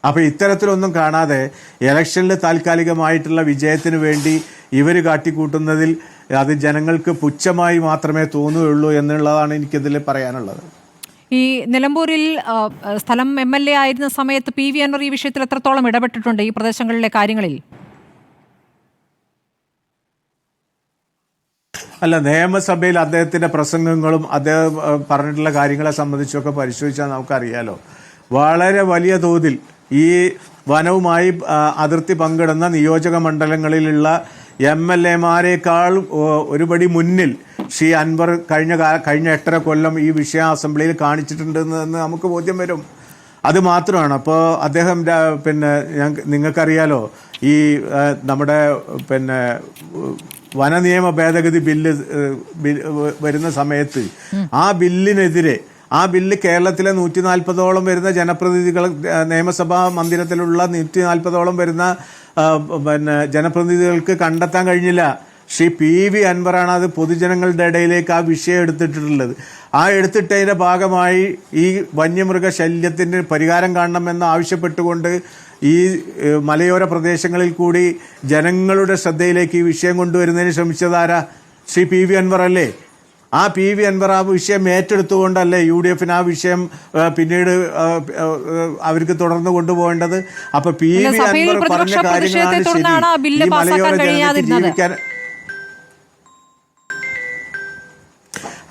അപ്പോൾ ഇത്തരത്തിലൊന്നും കാണാതെ ഇലക്ഷനിൽ താൽക്കാലികമായിട്ടുള്ള വിജയത്തിന് വേണ്ടി ഇവർ കാട്ടിക്കൂട്ടുന്നതിൽ അത് ജനങ്ങൾക്ക് പുച്ഛമായി മാത്രമേ തോന്നുകയുള്ളൂ എന്നുള്ളതാണ് എനിക്കിതിൽ പറയാനുള്ളത്.
ഈ നിലമ്പൂരിൽ സ്ഥലം MLA ആയിരുന്ന സമയത്ത് PV അൻവർ ഈ വിഷയത്തിൽ എത്രത്തോളം ഇടപെട്ടിട്ടുണ്ട് ഈ പ്രദേശങ്ങളിലെ കാര്യങ്ങളിൽ?
അല്ല, നിയമസഭയിൽ അദ്ദേഹത്തിന്റെ പ്രസംഗങ്ങളും അദ്ദേഹം പറഞ്ഞിട്ടുള്ള കാര്യങ്ങളെ സംബന്ധിച്ചൊക്കെ പരിശോധിച്ചാൽ നമുക്കറിയാലോ. വളരെ വലിയ തോതിൽ ഈ വനവുമായി അതിർത്തി പങ്കിടുന്ന നിയോജക മണ്ഡലങ്ങളിലുള്ള MLA-മാരെക്കാൾ ഒരുപടി മുന്നിൽ ശ്രീ അൻവർ കഴിഞ്ഞ 8.5 കൊല്ലം ഈ വിഷയം അസംബ്ലിയിൽ കാണിച്ചിട്ടുണ്ടെന്ന് നമുക്ക് ബോധ്യം വരും. അത് മാത്രമാണ്. അപ്പോൾ അദ്ദേഹം നിങ്ങൾക്കറിയാലോ, ഈ നമ്മുടെ വനനിയമ ഭേദഗതി ബില്ല് വരുന്ന സമയത്ത് ആ ബില്ല് കേരളത്തിലെ 140ഓളം വരുന്ന ജനപ്രതിനിധികൾ, നിയമസഭാ മന്ദിരത്തിലുള്ള 140ഓളം വരുന്ന ജനപ്രതിനിധികൾക്ക് കണ്ടെത്താൻ കഴിഞ്ഞില്ല. ശ്രീ PV അൻവറാണ് അത് പൊതുജനങ്ങളുടെ ഇടയിലേക്ക് ആ വിഷയം എടുത്തിട്ടുള്ളത്. ആ എടുത്തിട്ടതിൻ്റെ ഭാഗമായി ഈ വന്യമൃഗ ശല്യത്തിന് പരിഹാരം കാണണമെന്ന് ആവശ്യപ്പെട്ടുകൊണ്ട് ഈ മലയോര പ്രദേശങ്ങളിൽ കൂടി ജനങ്ങളുടെ ശ്രദ്ധയിലേക്ക് ഈ വിഷയം കൊണ്ടുവരുന്നതിന് ശ്രമിച്ചതാരാ? ശ്രീ PV അൻവർ അല്ലേ? ആ PV അൻവർ ആ വിഷയം ഏറ്റെടുത്തുകൊണ്ടല്ലേ UDF-ന് ആ വിഷയം പിന്നീട് അവർക്ക് തുടർന്ന് കൊണ്ടുപോകേണ്ടത്? അപ്പൊ PV അൻവർ പറഞ്ഞ കാര്യങ്ങളാണ് ശരി. ഈ മലയോര ജനതയ്ക്ക് ജീവിക്കാൻ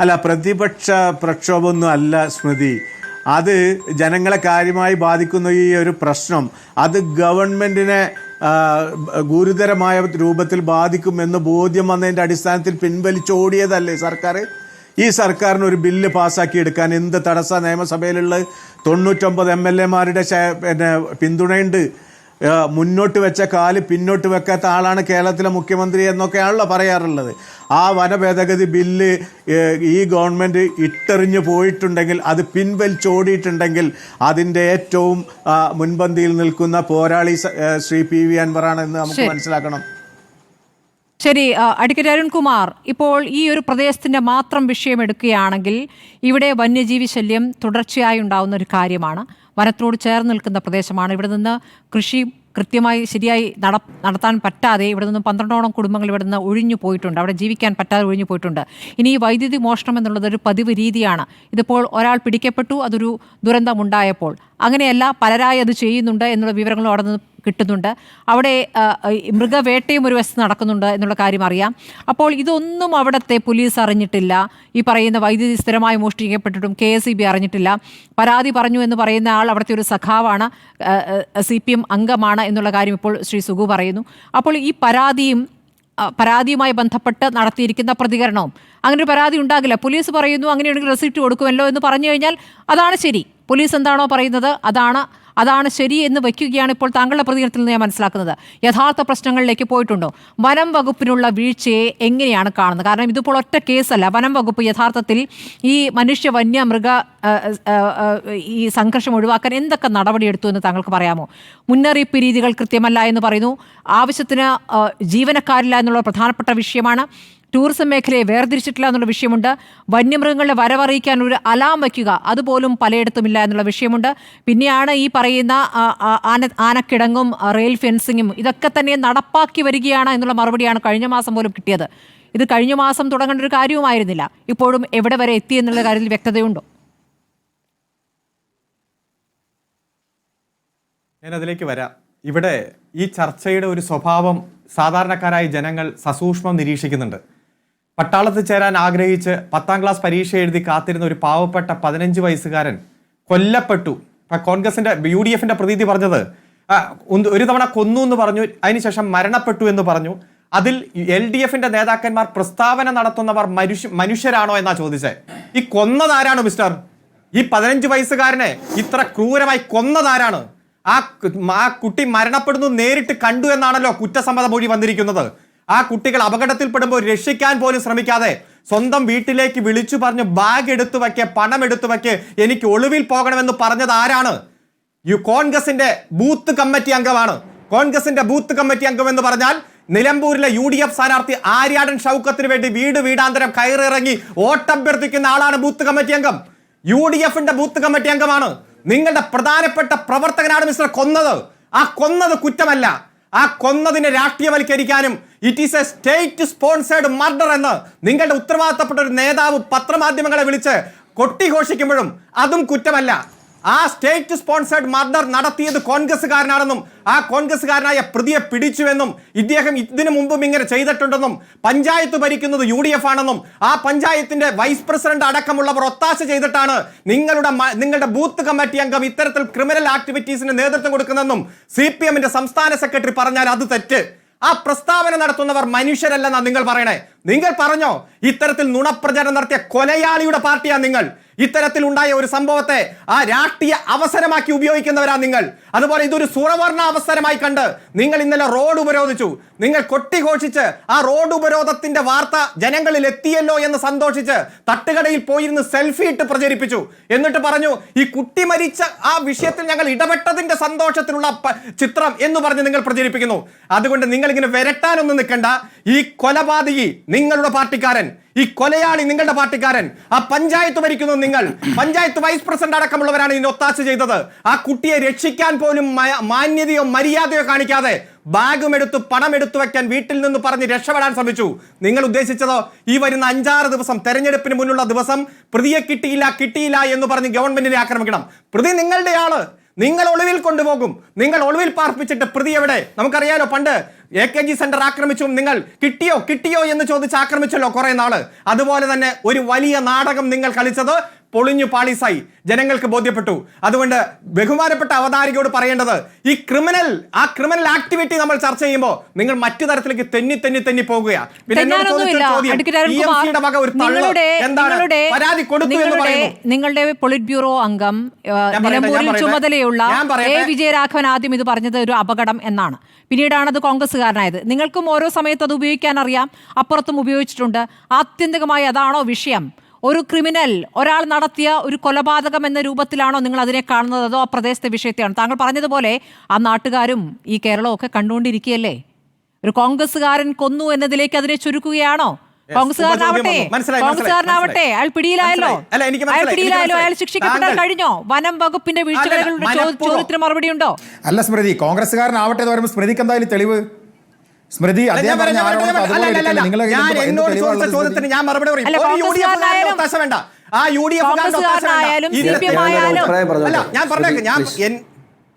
അല്ല, പ്രതിപക്ഷ പ്രക്ഷോഭമൊന്നും അല്ല സ്മൃതി. അത് ജനങ്ങളെ കാര്യമായി ബാധിക്കുന്ന ഈ ഒരു പ്രശ്നം അത് ഗവൺമെന്റിനെ ഗുരുതരമായ രൂപത്തിൽ ബാധിക്കുമെന്ന് ബോധ്യം വന്നതിന്റെ അടിസ്ഥാനത്തിൽ പിൻവലിച്ചോടിയതല്ലേ സർക്കാർ? ഈ സർക്കാരിന് ഒരു ബില്ല് പാസ്സാക്കി എടുക്കാൻ എന്ത് തടസ്സ നിയമസഭയിലുള്ള 99 MLA-മാരുടെ പിന്തുണയുണ്ട്. മുന്നോട്ട് വെച്ച കാല് പിന്നോട്ട് വെക്കാത്ത ആളാണ് കേരളത്തിലെ മുഖ്യമന്ത്രി എന്നൊക്കെയാണല്ലോ പറയാറുള്ളത്. ആ വനഭേദഗതി ബില്ല് ഈ ഗവൺമെന്റ് ഇട്ടെറിഞ്ഞു പോയിട്ടുണ്ടെങ്കിൽ, അത് പിൻവലിച്ചോടിയിട്ടുണ്ടെങ്കിൽ അതിൻ്റെ ഏറ്റവും മുൻപന്തിയിൽ നിൽക്കുന്ന പോരാളി ശ്രീ PV അൻവറാണെന്ന് നമുക്ക് മനസ്സിലാക്കണം.
ശരി, അഡ്വക്കേറ്റ് അരുൺകുമാർ, ഇപ്പോൾ ഈ ഒരു പ്രദേശത്തിൻ്റെ മാത്രം വിഷയം എടുക്കുകയാണെങ്കിൽ ഇവിടെ വന്യജീവി ശല്യം തുടർച്ചയായി ഉണ്ടാകുന്ന ഒരു കാര്യമാണ്. വനത്തോട് ചേർന്ന് നിൽക്കുന്ന പ്രദേശമാണ്. ഇവിടെ നിന്ന് കൃഷി കൃത്യമായി ശരിയായി നടത്താൻ പറ്റാതെ ഇവിടെ നിന്ന് 12ഓളം കുടുംബങ്ങൾ ഇവിടെ നിന്ന് ഒഴിഞ്ഞു പോയിട്ടുണ്ട്. അവിടെ ജീവിക്കാൻ പറ്റാതെ ഒഴിഞ്ഞു പോയിട്ടുണ്ട്. ഇനി ഈ വൈദ്യുതി മോഷണം എന്നുള്ളത് ഒരു പതിവ് രീതിയാണ്. ഇതിപ്പോൾ ഒരാൾ പിടിക്കപ്പെട്ടു, അതൊരു ദുരന്തമുണ്ടായപ്പോൾ. അങ്ങനെയല്ല, പലരായി അത് ചെയ്യുന്നുണ്ട് എന്നുള്ള വിവരങ്ങളും അവിടെ നിന്ന് കിട്ടുന്നുണ്ട്. അവിടെ മൃഗവേട്ടയും ഒരു വശത്ത് നടക്കുന്നുണ്ട് എന്നുള്ള കാര്യം അറിയാം. അപ്പോൾ ഇതൊന്നും അവിടുത്തെ പോലീസ് അറിഞ്ഞിട്ടില്ല. ഈ പറയുന്ന വൈദ്യുതി സ്ഥിരമായി മോഷ്ടിക്കപ്പെട്ടിട്ടും KSEB അറിഞ്ഞിട്ടില്ല. പരാതി പറഞ്ഞു എന്ന് പറയുന്ന ആൾ അവിടുത്തെ ഒരു സഖാവാണ്, CPM അംഗമാണ് എന്നുള്ള കാര്യം ഇപ്പോൾ ശ്രീ സുഗു പറയുന്നു. അപ്പോൾ ഈ പരാതിയുമായി ബന്ധപ്പെട്ട് നടത്തിയിരിക്കുന്ന പ്രതികരണവും അങ്ങനെ ഒരു പരാതി ഉണ്ടാകില്ല. പോലീസ് പറയുന്നു അങ്ങനെയാണെങ്കിൽ റെസിപ്റ്റ് കൊടുക്കുമല്ലോ എന്ന് പറഞ്ഞു കഴിഞ്ഞാൽ അതാണ് ശരി. പോലീസ് എന്താണോ പറയുന്നത് അതാണ് ശരി എന്ന് വയ്ക്കുകയാണ് ഇപ്പോൾ താങ്കളുടെ പ്രതികരണത്തിൽ നിന്ന് ഞാൻ മനസ്സിലാക്കുന്നത്. യഥാർത്ഥ പ്രശ്നങ്ങളിലേക്ക് പോയിട്ടുണ്ടോ? വനം വകുപ്പിനുള്ള വീഴ്ചയെ എങ്ങനെയാണ് കാണുന്നത്? കാരണം ഇതിപ്പോൾ ഒറ്റ കേസല്ല. വനം വകുപ്പ് യഥാർത്ഥത്തിൽ ഈ മനുഷ്യ വന്യമൃഗ ഈ സംഘർഷം ഒഴിവാക്കാൻ എന്തൊക്കെ നടപടിയെടുത്തു എന്ന് താങ്കൾക്ക് പറയാമോ? മുന്നറിയിപ്പ് രീതികൾ കൃത്യമല്ല എന്ന് പറയുന്നു. ആവശ്യത്തിന് ജീവനക്കാരില്ല എന്നുള്ള പ്രധാനപ്പെട്ട വിഷയമാണ്. ടൂറിസം മേഖലയെ വേർതിരിച്ചിട്ടില്ല എന്നുള്ള വിഷയമുണ്ട്. വന്യമൃഗങ്ങളുടെ വരവറിയിക്കാൻ ഒരു അലാം വയ്ക്കുക, അതുപോലും പലയിടത്തുമില്ല എന്നുള്ള വിഷയമുണ്ട്. പിന്നെയാണ് ഈ പറയുന്ന ആനക്കിടങ്ങും റെയിൽ ഫെൻസിങ്ങും ഇതൊക്കെ തന്നെ നടപ്പാക്കി വരികയാണ് എന്നുള്ള മറുപടിയാണ് കഴിഞ്ഞ മാസം പോലും കിട്ടിയത്. ഇത് കഴിഞ്ഞ മാസം തുടങ്ങേണ്ട ഒരു കാര്യവുമായിരുന്നില്ല. ഇപ്പോഴും എവിടെ വരെ എത്തി എന്നുള്ള കാര്യത്തിൽ വ്യക്തതയുണ്ടോ?
ഞാനതിലേക്ക് വരാം. ഇവിടെ ഈ ചർച്ചയുടെ ഒരു സ്വഭാവം സാധാരണക്കാരായ ജനങ്ങൾ സസൂക്ഷ്മം നിരീക്ഷിക്കുന്നുണ്ട്. പട്ടാളത്തിൽ ചേരാൻ ആഗ്രഹിച്ച് 10ാം ക്ലാസ് പരീക്ഷ എഴുതി കാത്തിരുന്ന ഒരു പാവപ്പെട്ട 15 വയസ്സുകാരൻ കൊല്ലപ്പെട്ടു. കോൺഗ്രസിന്റെ UDFന്റെ പ്രതീതി പറഞ്ഞത് ഒരു തവണ കൊന്നു എന്ന് പറഞ്ഞു, അതിനുശേഷം മരണപ്പെട്ടു എന്ന് പറഞ്ഞു. അതിൽ LDFന്റെ നേതാക്കന്മാർ പ്രസ്താവന നടത്തുന്നവർ മനുഷ്യരാണോ എന്നാ ചോദിച്ചത്. ഈ കൊന്നതാരാണ് മിസ്റ്റർ? ഈ 15 വയസ്സുകാരനെ ഇത്ര ക്രൂരമായി കൊന്നതാരാണ്? ആ കുട്ടി മരണപ്പെടുന്നു നേരിട്ട് കണ്ടു എന്നാണല്ലോ കുറ്റസമ്മത മൊഴി വന്നിരിക്കുന്നത്. ആ കുട്ടികൾ അപകടത്തിൽപ്പെടുമ്പോൾ രക്ഷിക്കാൻ പോലും ശ്രമിക്കാതെ സ്വന്തം വീട്ടിലേക്ക് വിളിച്ചു പറഞ്ഞ് ബാഗ് എടുത്തു വയ്ക്ക്, പണം എടുത്തു വയ്ക്ക്, എനിക്ക് ഒളിവിൽ പോകണമെന്ന് പറഞ്ഞത് ആരാണ്? കോൺഗ്രസിന്റെ ബൂത്ത് കമ്മിറ്റി അംഗമാണ്. കോൺഗ്രസിന്റെ ബൂത്ത് കമ്മിറ്റി അംഗം എന്ന് പറഞ്ഞാൽ നിലമ്പൂരിലെ UDF സ്ഥാനാർത്ഥി ആര്യാടൻ ഷൗക്കത്തിന് വേണ്ടി വീടാന്തരം കയറിറങ്ങി വോട്ടഭ്യർത്ഥിക്കുന്ന ആളാണ് ബൂത്ത് കമ്മിറ്റി അംഗം. UDFന്റെ ബൂത്ത് കമ്മിറ്റി അംഗമാണ്. നിങ്ങളുടെ പ്രധാനപ്പെട്ട പ്രവർത്തകനാണ് മിസ്റ്റർ കൊന്നത്. ആ കൊന്നത് കുറ്റമല്ല. ആ കൊന്നതിനെ രാഷ്ട്രീയവൽക്കരിക്കാനും it is a state sponsored murder എന്ന് നിങ്ങളുടെ ഉത്തരവാദിത്തപ്പെട്ട ഒരു നേതാവ് പത്രമാധ്യമങ്ങളെ വിളിച്ച് കൊട്ടിഘോഷിക്കുമ്പോഴും അതും കുറ്റമല്ല. ആ സ്റ്റേറ്റ് സ്പോൺസേഡ് മർഡർ നടത്തിയത് കോൺഗ്രസ്സുകാരനാണെന്നും ആ കോൺഗ്രസ്സുകാരനായ പ്രതിയെ പിടിച്ചുവെന്നും ഇദ്ദേഹം ഇതിനു മുമ്പും ഇങ്ങനെ ചെയ്തിട്ടുണ്ടെന്നും പഞ്ചായത്ത് ഭരിക്കുന്നത് UDF ആണെന്നും ആ പഞ്ചായത്തിന്റെ വൈസ് പ്രസിഡന്റ് അടക്കമുള്ളവർ ഒത്താശ ചെയ്തിട്ടാണ് നിങ്ങളുടെ ബൂത്ത് കമ്മിറ്റി അംഗം ഇത്തരത്തിൽ ക്രിമിനൽ ആക്ടിവിറ്റീസിന് നേതൃത്വം കൊടുക്കുന്നതെന്നും CPMന്റെ സംസ്ഥാന സെക്രട്ടറി പറഞ്ഞാൽ അത് തെറ്റ്. ആ പ്രസ്താവന നടത്തുന്നവർ മനുഷ്യരല്ലെന്നാ നിങ്ങൾ പറയണേ. നിങ്ങൾ പറഞ്ഞോ ഇത്തരത്തിൽ നുണപ്രചരണം നടത്തിയ കൊലയാളിയുടെ പാർട്ടിയാ നിങ്ങൾ. ഇത്തരത്തിൽ ഉണ്ടായ ഒരു സംഭവത്തെ ആ രാഷ്ട്രീയ അവസരമാക്കി ഉപയോഗിക്കുന്നവരാ നിങ്ങൾ. അതുപോലെ ഇതൊരു സുവർണ അവസരമായി കണ്ട് നിങ്ങൾ ഇന്നലെ റോഡ് ഉപരോധിച്ചു. നിങ്ങൾ കൊട്ടിഘോഷിച്ച് ആ റോഡ് ഉപരോധത്തിന്റെ വാർത്ത ജനങ്ങളിൽ എത്തിയല്ലോ എന്ന് സന്തോഷിച്ച് തട്ടുകടയിൽ പോയിരുന്ന് സെൽഫി ഇട്ട് പ്രചരിപ്പിച്ചു. എന്നിട്ട് പറഞ്ഞു ഈ കുട്ടി മരിച്ച ആ വിഷയത്തിൽ ഞങ്ങൾ ഇടപെട്ടതിന്റെ സന്തോഷത്തിലുള്ള ചിത്രം എന്ന് പറഞ്ഞ് നിങ്ങൾ പ്രചരിപ്പിക്കുന്നു. അതുകൊണ്ട് നിങ്ങൾ ഇങ്ങനെ വരട്ടാനൊന്നും നിൽക്കണ്ട. ഈ കൊലപാതകി നിങ്ങളുടെ പാർട്ടിക്കാരൻ, ഈ കൊലയാളി നിങ്ങളുടെ പാർട്ടിക്കാരൻ, ആ പഞ്ചായത്ത് ഭരിക്കുന്നത് നിങ്ങൾ, പഞ്ചായത്ത് വൈസ് പ്രസിഡന്റ് അടക്കമുള്ളവരാണ് ഇതിന് ഒത്താശ ചെയ്തത്. ആ കുട്ടിയെ രക്ഷിക്കാൻ പോലും മാന്യതയോ മര്യാദയോ കാണിക്കാതെ ബാഗും എടുത്ത് പണം എടുത്തു വെക്കാൻ വീട്ടിൽ നിന്ന് പറഞ്ഞ് രക്ഷപ്പെടാൻ ശ്രമിച്ചു. നിങ്ങൾ ഉദ്ദേശിച്ചതോ ഈ വരുന്ന 5-6 ദിവസം തെരഞ്ഞെടുപ്പിന് മുന്നുള്ള ദിവസം പ്രതിയെ കിട്ടിയില്ല എന്ന് പറഞ്ഞ് ഗവൺമെന്റിനെ ആക്രമിക്കണം. പ്രതി നിങ്ങളുടെ ആള്, നിങ്ങൾ ഒളിവിൽ കൊണ്ടുപോകും. നിങ്ങൾ ഒളിവിൽ പാർപ്പിച്ചിട്ട് പ്രതി എവിടെ? നമുക്കറിയാലോ, പണ്ട് AKG സെന്റർ ആക്രമിച്ചും നിങ്ങൾ കിട്ടിയോ എന്ന് ചോദിച്ച് ആക്രമിച്ചല്ലോ കുറെ നാള്. അതുപോലെ തന്നെ ഒരു വലിയ നാടകം നിങ്ങൾ കളിച്ചത് പൊളിഞ്ഞു പാളീസായി, ജനങ്ങൾക്ക് ബോധ്യപ്പെട്ടു. അതുകൊണ്ട് ബഹുമാനപ്പെട്ട അവതാരികയോട് പറയേണ്ടത് ഈ ക്രിമിനൽ ആക്ടിവിറ്റി നമ്മൾ ചർച്ച ചെയ്യുമ്പോൾ നിങ്ങൾ മറ്റു തരത്തിലേക്ക് തെന്നി പോകുകയാണ്.
നിങ്ങളുടെ പൊളിറ്റ് ബ്യൂറോ അംഗം നിലമ്പൂരിൽ ചുമതലയുള്ള വിജയരാഘവൻ ആദ്യം ഇത് പറഞ്ഞത് ഒരു അപകടം എന്നാണ്. പിന്നീടാണ് അത് കോൺഗ്രസ്സുകാരനായത്. നിങ്ങൾക്കും ഓരോ സമയത്ത് അത് ഉപയോഗിക്കാൻ അറിയാം, അപ്പുറത്തും ഉപയോഗിച്ചിട്ടുണ്ട്. ആത്യന്തികമായി അതാണോ വിഷയം? ഒരു ക്രിമിനൽ, ഒരാൾ നടത്തിയ ഒരു കൊലപാതകം എന്ന രൂപത്തിലാണോ നിങ്ങൾ അതിനെ കാണുന്നത്, അതോ ആ പ്രദേശത്തെ വിഷയത്തെയാണ്? താങ്കൾ പറഞ്ഞതുപോലെ ആ നാട്ടുകാരും ഈ കേരളവും ഒക്കെ കണ്ടുകൊണ്ടിരിക്കുകയല്ലേ. ഒരു കോൺഗ്രസ്സുകാരൻ കൊന്നു എന്നതിലേക്ക് അതിനെ ചുരുക്കുകയാണോ? കോൺഗ്രസ്സുകാരനാവട്ടെ അയാൾ പിടിയിലായല്ലോ, അയാൾ ശിക്ഷിക്കപ്പെട്ടാൽ കഴിഞ്ഞോ? വനം വകുപ്പിന്റെ വീഴ്ചകളുടെ ചോദ്യത്തിന് മറുപടി ഉണ്ടോ?
അല്ല സ്മൃതി, കോൺഗ്രസ്സുകാരനാവട്ടെ എന്ന് പറയുമ്പോൾ സ്മൃതിക്ക് എന്തായാലും തെളിവ്? സ്മൃതി അദ്ദേഹം പറഞ്ഞ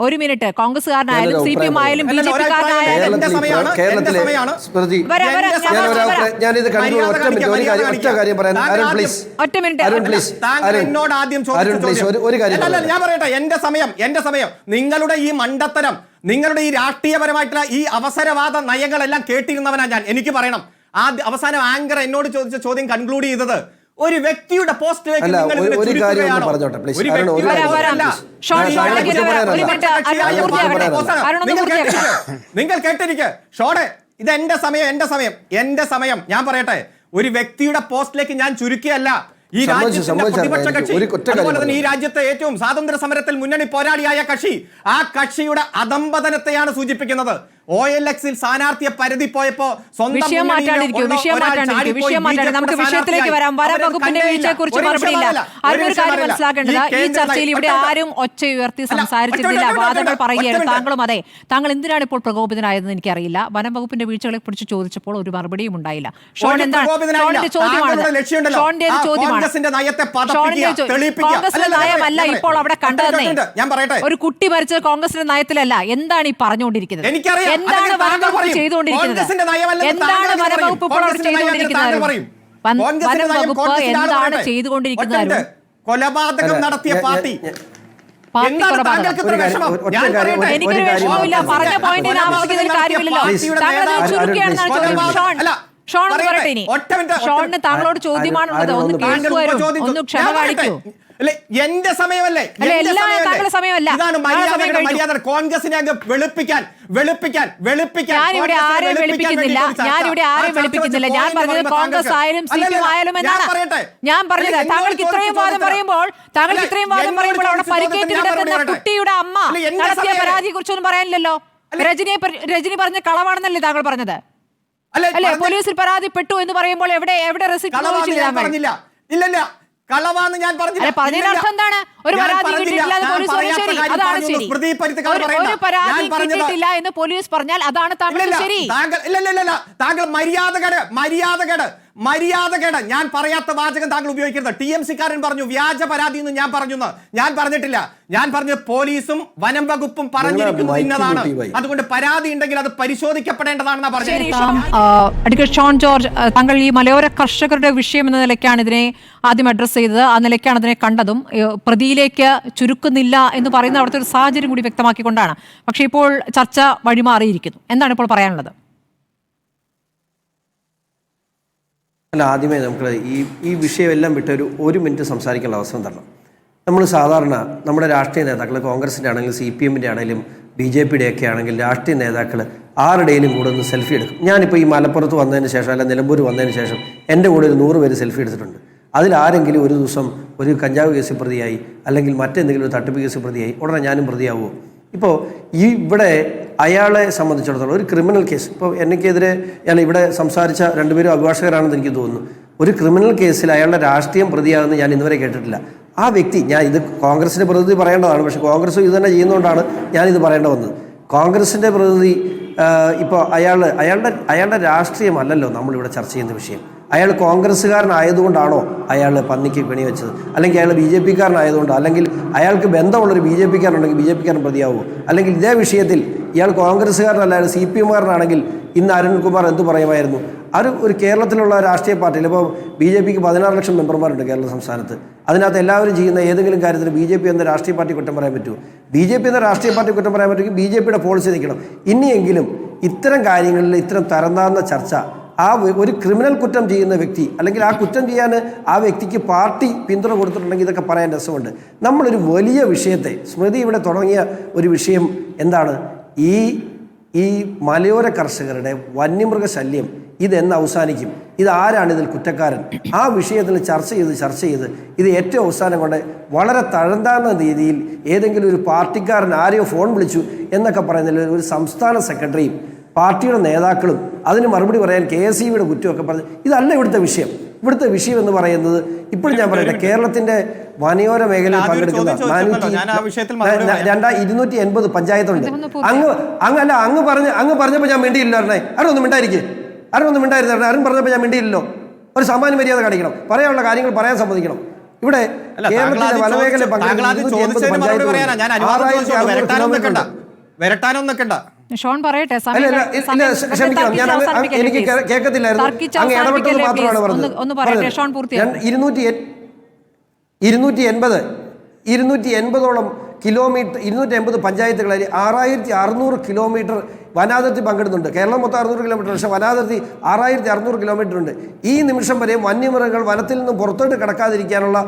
ഒരു മിനിറ്റ്, കോൺഗ്രസ്സുകാരനായാലും CPM ആയാലും BJP-കാരനായാലും ഒറ്റ മിനിറ്റ്,
എന്നോട് ആദ്യം ഞാൻ പറയട്ടെ, എന്റെ സമയം നിങ്ങളുടെ ഈ മണ്ടത്തരം, നിങ്ങളുടെ ഈ രാഷ്ട്രീയപരമായിട്ടുള്ള ഈ അവസരവാദ നയങ്ങളെല്ലാം കേട്ടിരുന്നവനാ ഞാൻ. എനിക്ക് പറയണം, അവസാനം ആങ്കർ എന്നോട് ചോദിച്ച ചോദ്യം കൺക്ലൂഡ് ചെയ്തത് ഒരു വ്യക്തിയുടെ പോസ്റ്റിലേക്ക് നിങ്ങൾ കേട്ടിരിക്കുക. ഷോടെ, ഇത് എന്റെ സമയം ഞാൻ പറയട്ടെ, ഒരു വ്യക്തിയുടെ പോസ്റ്റിലേക്ക് ഞാൻ ചുരുക്കിയല്ല. ഈ രാജ്യത്തിന്റെ പ്രതിപക്ഷ കക്ഷി, അതുപോലെ തന്നെ ഈ രാജ്യത്തെ ഏറ്റവും സ്വാതന്ത്ര്യ സമരത്തിൽ മുന്നണി പോരാളിയായ കക്ഷി, ആ കക്ഷിയുടെ അധംപതനത്തെയാണ് സൂചിപ്പിക്കുന്നത്. OLX-ൽ സ്ഥാനാർത്ഥിയെ പരിധി പോയപ്പോ
വിഷയം മാറ്റാണ്ടിരിക്കും. നമുക്ക് വിഷയത്തിലേക്ക് വരാം. വനം വകുപ്പിന്റെ വീഴ്ചയെക്കുറിച്ച് മറുപടിയില്ല. അതിനൊരു കാര്യം മനസ്സിലാക്കേണ്ടത്, ഈ ചർച്ചയിൽ ഇവിടെ ആരും ഒച്ച ഉയർത്തി സംസാരിച്ചിട്ടില്ല, വാദങ്ങൾ പറയുകയാണ്. താങ്കളും അതെ, താങ്കൾ എന്തിനാണ് ഇപ്പോൾ പ്രകോപിതനായതെന്ന് എനിക്കറിയില്ല. വനം വകുപ്പിന്റെ വീഴ്ചകളെ കുറിച്ച് ചോദിച്ചപ്പോൾ ഒരു മറുപടിയും ഉണ്ടായില്ല. ഷോൺ എന്താണ് ഷോണിന്റെ ചോദ്യമാണ്, കോൺഗ്രസിന്റെ നയമല്ല ഇപ്പോൾ അവിടെ കണ്ടതെന്നേ. ഒരു കുട്ടി മരിച്ചത് കോൺഗ്രസിന്റെ നയത്തിലല്ല. എന്താണ് ഈ പറഞ്ഞുകൊണ്ടിരിക്കുന്നത്? എന്താണ് വനംവകുപ്പ് ചെയ്തുകൊണ്ടിരിക്കുന്നത്? എന്താണ് വനംവകുപ്പ് ഇപ്പോൾ അവിടെ ചെയ്തുകൊണ്ടിരിക്കുന്നത്? വനംവകുപ്പ് എന്താണ് ചെയ്തുകൊണ്ടിരിക്കുന്നത്?
കൊലപാതകം നടത്തിയ പാർട്ടി.
എനിക്കൊരു വിഷമമില്ല, പറഞ്ഞ പോയിന്റിന് ആവശ്യിക്കുന്നതിന് കാര്യമില്ലല്ലോ. താങ്കൾ ചുരുക്കിയാണെന്നാണ് ചോദ്യം. ഷോൺ പറയട്ടെ. ഇനി ഷോണിന് താങ്കളോട് ചോദ്യമാണുള്ളത്, ഒന്ന് കേൾക്കുവരും, ഒന്ന് ക്ഷമ കാണിക്കൂ.
എന്റെ സമയമല്ലേ? ഇതാണ് മര്യാദ. കോൺഗ്രസിനെ അങ്ങ് വെളുപ്പിക്കാൻ.
ഞാനിവിടെ ആരെയും വെളുപ്പിക്കുന്നില്ല. ഞാൻ പറഞ്ഞത് കോൺഗ്രസ് ആയാലും CPM ആയാലും എന്നാണ് ഞാൻ പറഞ്ഞത്. താങ്കൾക്ക് ഇത്രയും വാദം പറയുമ്പോൾ അവിടെ പരിക്കേറ്റ് കിടക്കുന്ന കുട്ടിയുടെ അമ്മ നടത്തിയ പരാതിയെ കുറിച്ചൊന്നും പറയാനില്ലല്ലോ. രജനി പറഞ്ഞ കളവാണെന്നല്ലേ താങ്കൾ പറഞ്ഞത്? അല്ലെ, പോലീസിൽ പരാതിപ്പെട്ടു എന്ന് പറയുമ്പോൾ എവിടെ റെസിപ്റ്റ്
പറഞ്ഞില്ല? ഇല്ലല്ല, കളവാന്ന് ഞാൻ പറഞ്ഞില്ല.
പറഞ്ഞതിനർത്ഥം എന്താണ്? ഒരു പരാതി കിട്ടിയിട്ടില്ല എന്ന് പോലീസ് പറഞ്ഞാൽ ശരി, അതാണ് ശരി. ഒരു പരാതി കിട്ടിയിട്ടില്ല എന്ന് പോലീസ് പറഞ്ഞാൽ അതാണ് താങ്കൾ ശരി.
താങ്കൾ മര്യാദകേട് ഞാൻ പറയാത്ത വാചകം താങ്കൾ ഉപയോഗിക്കരുത്. TMC-കാരൻ പറഞ്ഞു വ്യാജ പരാതി എന്ന് ഞാൻ പറഞ്ഞിട്ടില്ല. ഞാൻ പറഞ്ഞ പോലീസും വനം വകുപ്പും പറഞ്ഞിരിക്കുന്നത് ഇന്നതാണ്. അതുകൊണ്ട് പരാതി ഉണ്ടെങ്കിൽ അത് പരിശോധിക്കപ്പെടേണ്ടതാണെന്നാണ് പറഞ്ഞത്.
അഡ്വക്കേറ്റ് ഷോൺ ജോർജ്, താങ്കൾ ഈ മലയോര കർഷകരുടെ വിഷയം എന്ന നിലയ്ക്കാണ് ഇതിനെ ആദ്യം അഡ്രസ് ചെയ്തത്, ആ നിലയ്ക്കാണ് അതിനെ കണ്ടതും. പ്രതിയിലേക്ക് ചുരുക്കുന്നില്ല എന്ന് പറയുന്ന അവിടുത്തെ ഒരു സാഹചര്യം കൂടി വ്യക്തമാക്കിക്കൊണ്ടാണ്. പക്ഷേ ഇപ്പോൾ ചർച്ച വഴിമാറിയിരിക്കുന്നു. എന്താണ് ഇപ്പോൾ പറയാനുള്ളത്?
അല്ല, ആദ്യമേ നമുക്ക് ഈ വിഷയമെല്ലാം വിട്ട് ഒരു മിനിറ്റ് സംസാരിക്കാനുള്ള അവസരം തരണം. നമ്മൾ സാധാരണ നമ്മുടെ രാഷ്ട്രീയ നേതാക്കൾ, കോൺഗ്രസിൻ്റെ ആണെങ്കിലും CPM-ൻ്റെ ആണെങ്കിലും BJP-യുടെ ഒക്കെ ആണെങ്കിൽ രാഷ്ട്രീയ നേതാക്കൾ ആരുടെയും കൂടെ ഒന്ന് സെൽഫി എടുക്കും. ഞാനിപ്പോൾ ഈ മലപ്പുറത്ത് വന്നതിന് ശേഷം, അല്ല നിലമ്പൂർ വന്നതിന് ശേഷം എൻ്റെ കൂടെ ഒരു 100 പേര് സെൽഫി എടുത്തിട്ടുണ്ട്. അതിലാരെങ്കിലും ഒരു ദിവസം ഒരു കഞ്ചാവ് കേസ് പ്രതിയായി അല്ലെങ്കിൽ മറ്റെന്തെങ്കിലും ഒരു തട്ടിപ്പ് കേസ് പ്രതിയായി ഉടനെ ഞാനും പ്രതിയാവുമോ? ഇപ്പോൾ ഇവിടെ അയാളെ സംബന്ധിച്ചിടത്തോളം ഒരു ക്രിമിനൽ കേസ്, ഇപ്പോൾ എനിക്കെതിരെ അയാൾ ഇവിടെ സംസാരിച്ച 2 പേരും അഭിഭാഷകരാണെന്ന് എനിക്ക് തോന്നുന്നു. ഒരു ക്രിമിനൽ കേസിൽ അയാളുടെ രാഷ്ട്രീയം പ്രതിയാകുന്ന ഞാൻ ഇന്നുവരെ കേട്ടിട്ടില്ല. ആ വ്യക്തി, ഞാൻ ഇത് കോൺഗ്രസിൻ്റെ പ്രതിനിധി പറയേണ്ടതാണ്, പക്ഷേ കോൺഗ്രസ് ഇത് തന്നെ ചെയ്യുന്നതുകൊണ്ടാണ് ഞാനിത് പറയേണ്ട വന്നത്. കോൺഗ്രസിൻ്റെ പ്രതിനിധി ഇപ്പോൾ അയാളുടെ രാഷ്ട്രീയമല്ലല്ലോ നമ്മളിവിടെ ചർച്ച ചെയ്യുന്ന വിഷയം. അയാൾ കോൺഗ്രസ്സുകാരനായതുകൊണ്ടാണോ അയാൾ പന്നിക്ക് കെണി വെച്ചത്? അല്ലെങ്കിൽ അയാൾ BJP-കാരനായതുകൊണ്ടോ? അല്ലെങ്കിൽ അയാൾക്ക് ബന്ധമുള്ളൊരു BJP-കാരനുണ്ടെങ്കിൽ BJP-കാരൻ പ്രതിയാവുമോ? അല്ലെങ്കിൽ ഇതേ വിഷയത്തിൽ ഇയാൾ കോൺഗ്രസ്സുകാരനല്ല CPM-കാരനാണെങ്കിൽ ഇന്ന് അരുൺകുമാർ എന്ത് പറയുമായിരുന്നു? ഒരു കേരളത്തിലുള്ള രാഷ്ട്രീയ പാർട്ടിയിൽ ഇപ്പോൾ BJP-ക്ക് 16 ലക്ഷം മെമ്പർമാരുണ്ട് കേരള സംസ്ഥാനത്ത്. അതിനകത്ത് എല്ലാവരും ചെയ്യുന്ന ഏതെങ്കിലും കാര്യത്തിൽ BJP എന്ന രാഷ്ട്രീയ പാർട്ടി കുറ്റം പറയാൻ പറ്റുമോ? BJP എന്ന രാഷ്ട്രീയ പാർട്ടി കുറ്റം പറയാൻ പറ്റുമെങ്കിൽ BJP-യുടെ പോളിസി നിൽക്കണം. ഇനിയെങ്കിലും ഇത്തരം കാര്യങ്ങളിൽ ഇത്തരം തരംതാഴ്ന്ന ചർച്ച, ഒരു ക്രിമിനൽ കുറ്റം ചെയ്യുന്ന വ്യക്തി അല്ലെങ്കിൽ ആ കുറ്റം ചെയ്യാൻ ആ വ്യക്തിക്ക് പാർട്ടി പിന്തുണ കൊടുത്തിട്ടുണ്ടെങ്കിൽ ഇതൊക്കെ പറയാൻ രസമുണ്ട്. നമ്മളൊരു വലിയ വിഷയത്തെ, സ്മൃതി ഇവിടെ തുടങ്ങിയ ഒരു വിഷയം എന്താണ്? ഈ മലയോര കർഷകരുടെ വന്യമൃഗശല്യം ഇതെന്ന് അവസാനിക്കും? ഇതാരാണ് ഇതിൽ കുറ്റക്കാരൻ? ആ വിഷയത്തിൽ ചർച്ച ചെയ്ത് ഇത് ഏറ്റവും അവസാനം കൊണ്ട് വളരെ തഴന്താഴ്ന്ന രീതിയിൽ ഏതെങ്കിലും ഒരു പാർട്ടിക്കാരൻ ആരെയോ ഫോൺ വിളിച്ചു എന്നൊക്കെ പറയുന്നതിൽ ഒരു സംസ്ഥാന സെക്രട്ടറിയും പാർട്ടിയുടെ നേതാക്കളും അതിന് മറുപടി പറയാൻ KSEBയുടെ കുറ്റമൊക്കെ പറഞ്ഞു. ഇതല്ല ഇവിടുത്തെ വിഷയം. ഇവിടുത്തെ വിഷയം എന്ന് പറയുന്നത് ഇപ്പോഴും ഞാൻ പറയട്ടെ, കേരളത്തിന്റെ വനയോര മേഖലയിൽ പങ്കെടുക്കുന്ന 280 പഞ്ചായത്തുണ്ട്. അങ്ങ് പറഞ്ഞപ്പോൾ ഞാൻ മിണ്ടിയില്ലായിരുന്നേ. ആരൊന്നും മിണ്ടായിരിക്കും, ആരൊന്നും മിണ്ടായിരുന്നു. ആരും പറഞ്ഞപ്പോൾ ഞാൻ മിണ്ടിയില്ലല്ലോ. ഒരു സാമാന്യ മര്യാദ കാണിക്കണം, പറയാനുള്ള കാര്യങ്ങൾ പറയാൻ സമ്മതിക്കണം. ഇവിടെ കേരളത്തിലെ വനമേഖല
ഷോൺ പറയട്ടെ,
എനിക്ക് കേൾക്കത്തില്ലായിരുന്നു. അങ്ങ് ഇടപെട്ടത് മാത്രമാണ് പറഞ്ഞത്.
ഒന്ന് പറയട്ടെ ഷോൺ, പൂർത്തിയായി.
280 കിലോമീറ്റർ, 280 പഞ്ചായത്തുകളിൽ 6600 കിലോമീറ്റർ വനാതിർത്തി പങ്കിടുന്നുണ്ട്. കേരളം മൊത്തം 600 കിലോമീറ്റർ, പക്ഷേ വനാതിർത്തി 6600 കിലോമീറ്റർ ഉണ്ട്. ഈ നിമിഷം വരെ വന്യമൃഗങ്ങൾ വനത്തിൽ നിന്നും പുറത്തോട്ട് കിടക്കാതിരിക്കാനുള്ള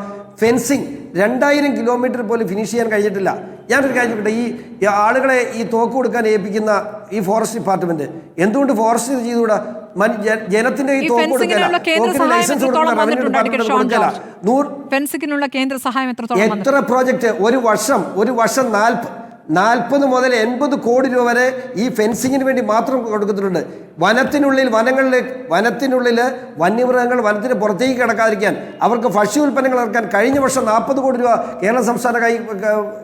ഫെൻസിങ് 2000 കിലോമീറ്റർ പോലും ഫിനിഷ് ചെയ്യാൻ കഴിഞ്ഞിട്ടില്ല. ഞാനൊരു കാര്യം ചോദിക്കട്ടെ, ഈ ആളുകളെ ഈ തോക്ക് കൊടുക്കാൻ ഏൽപ്പിക്കുന്ന ഈ ഫോറസ്റ്റ് ഡിപ്പാർട്ട്മെന്റ് എന്തുകൊണ്ട് ഫോറസ്റ്റ് ചെയ്തുകൂടാ? ജനത്തിന്റെ ഈ തോക്ക് കൊടുക്കല, ലൈസൻസ് കൊടുക്കുന്ന റവന്യൂ ഡിപ്പാർട്ട്മെന്റ് കൊടുക്കല. എത്ര പ്രോജക്റ്റ് ഒരു വർഷം 40 മുതൽ 80 കോടി രൂപ വരെ ഈ ഫെൻസിങ്ങിന് വേണ്ടി മാത്രം കൊടുക്കുന്നുണ്ട്. വനത്തിനുള്ളിൽ വന്യമൃഗങ്ങൾ വനത്തിന് പുറത്തേക്ക് കിടക്കാതിരിക്കാൻ, അവർക്ക് ഭക്ഷ്യോൽപ്പന്നങ്ങൾ ഇറക്കാൻ കഴിഞ്ഞ വർഷം 40 കോടി രൂപ കേരള സംസ്ഥാന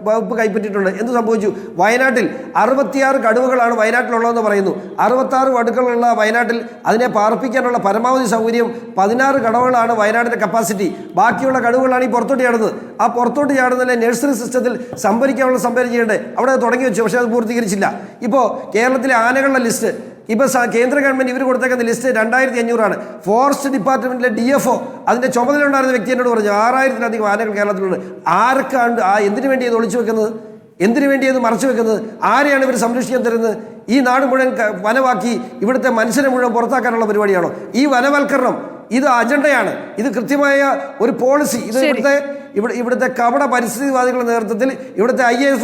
വകുപ്പ് കൈപ്പറ്റിയിട്ടുണ്ട്. എന്ത് സംഭവിച്ചു? വയനാട്ടിൽ 66 കടുവകളാണ് വയനാട്ടിലുള്ളതെന്ന് പറയുന്നു. 66 കടുവകളുള്ള വയനാട്ടിൽ അതിനെ പാർപ്പിക്കാനുള്ള പരമാവധി സൗകര്യം 16 കടുവകളാണ് വയനാടിൻ്റെ കപ്പാസിറ്റി. ബാക്കിയുള്ള കടുവകളാണ് ഈ പുറത്തോട്ട് ചാടുന്നത്. ആ പുറത്തോട്ട് ചാടുന്നതിലെ നഴ്സറി സിസ്റ്റത്തിൽ സംഭരിക്കാനുള്ള സംഭരണം ചെയ്യേണ്ടത് അവിടെ തുടങ്ങി വെച്ചു, പക്ഷേ അത് പൂർത്തീകരിച്ചില്ല. ഇപ്പോൾ കേരളത്തിലെ ആനകളുടെ ലിസ്റ്റ് ഇപ്പോൾ കേന്ദ്ര ഗവൺമെൻറ് ഇവർ കൊടുത്തേക്കുന്ന ലിസ്റ്റ് 2500 ഫോറസ്റ്റ് ഡിപ്പാർട്ട്മെൻറ്റിലെ DFO അതിൻ്റെ ചുമതലയുണ്ടായിരുന്ന വ്യക്തി എന്നോട് പറഞ്ഞു 6000-ലധികം ആനകൾ കേരളത്തിലുണ്ട്. ആർക്കാണ്ട് എന്തിനു വേണ്ടി ഇത് ഒളിച്ചു വെക്കുന്നത്? എന്തിനു വേണ്ടി ഇത് മറച്ചു വെക്കുന്നത്? ആരെയാണ് ഇവർ സംരക്ഷിക്കാൻ തരുന്നത്? ഈ നാട് മുഴുവൻ വനമാക്കി ഇവിടുത്തെ മനുഷ്യനെ മുഴുവൻ പുറത്താക്കാനുള്ള പരിപാടിയാണോ? ഈ വനവൽക്കരണം ഇത് അജണ്ടയാണ്. ഇത് കൃത്യമായ ഒരു പോളിസി. ഇത് ഇവിടുത്തെ കപട പരിസ്ഥിതിവാദികളുടെ നേതൃത്വത്തിൽ ഇവിടുത്തെ IAS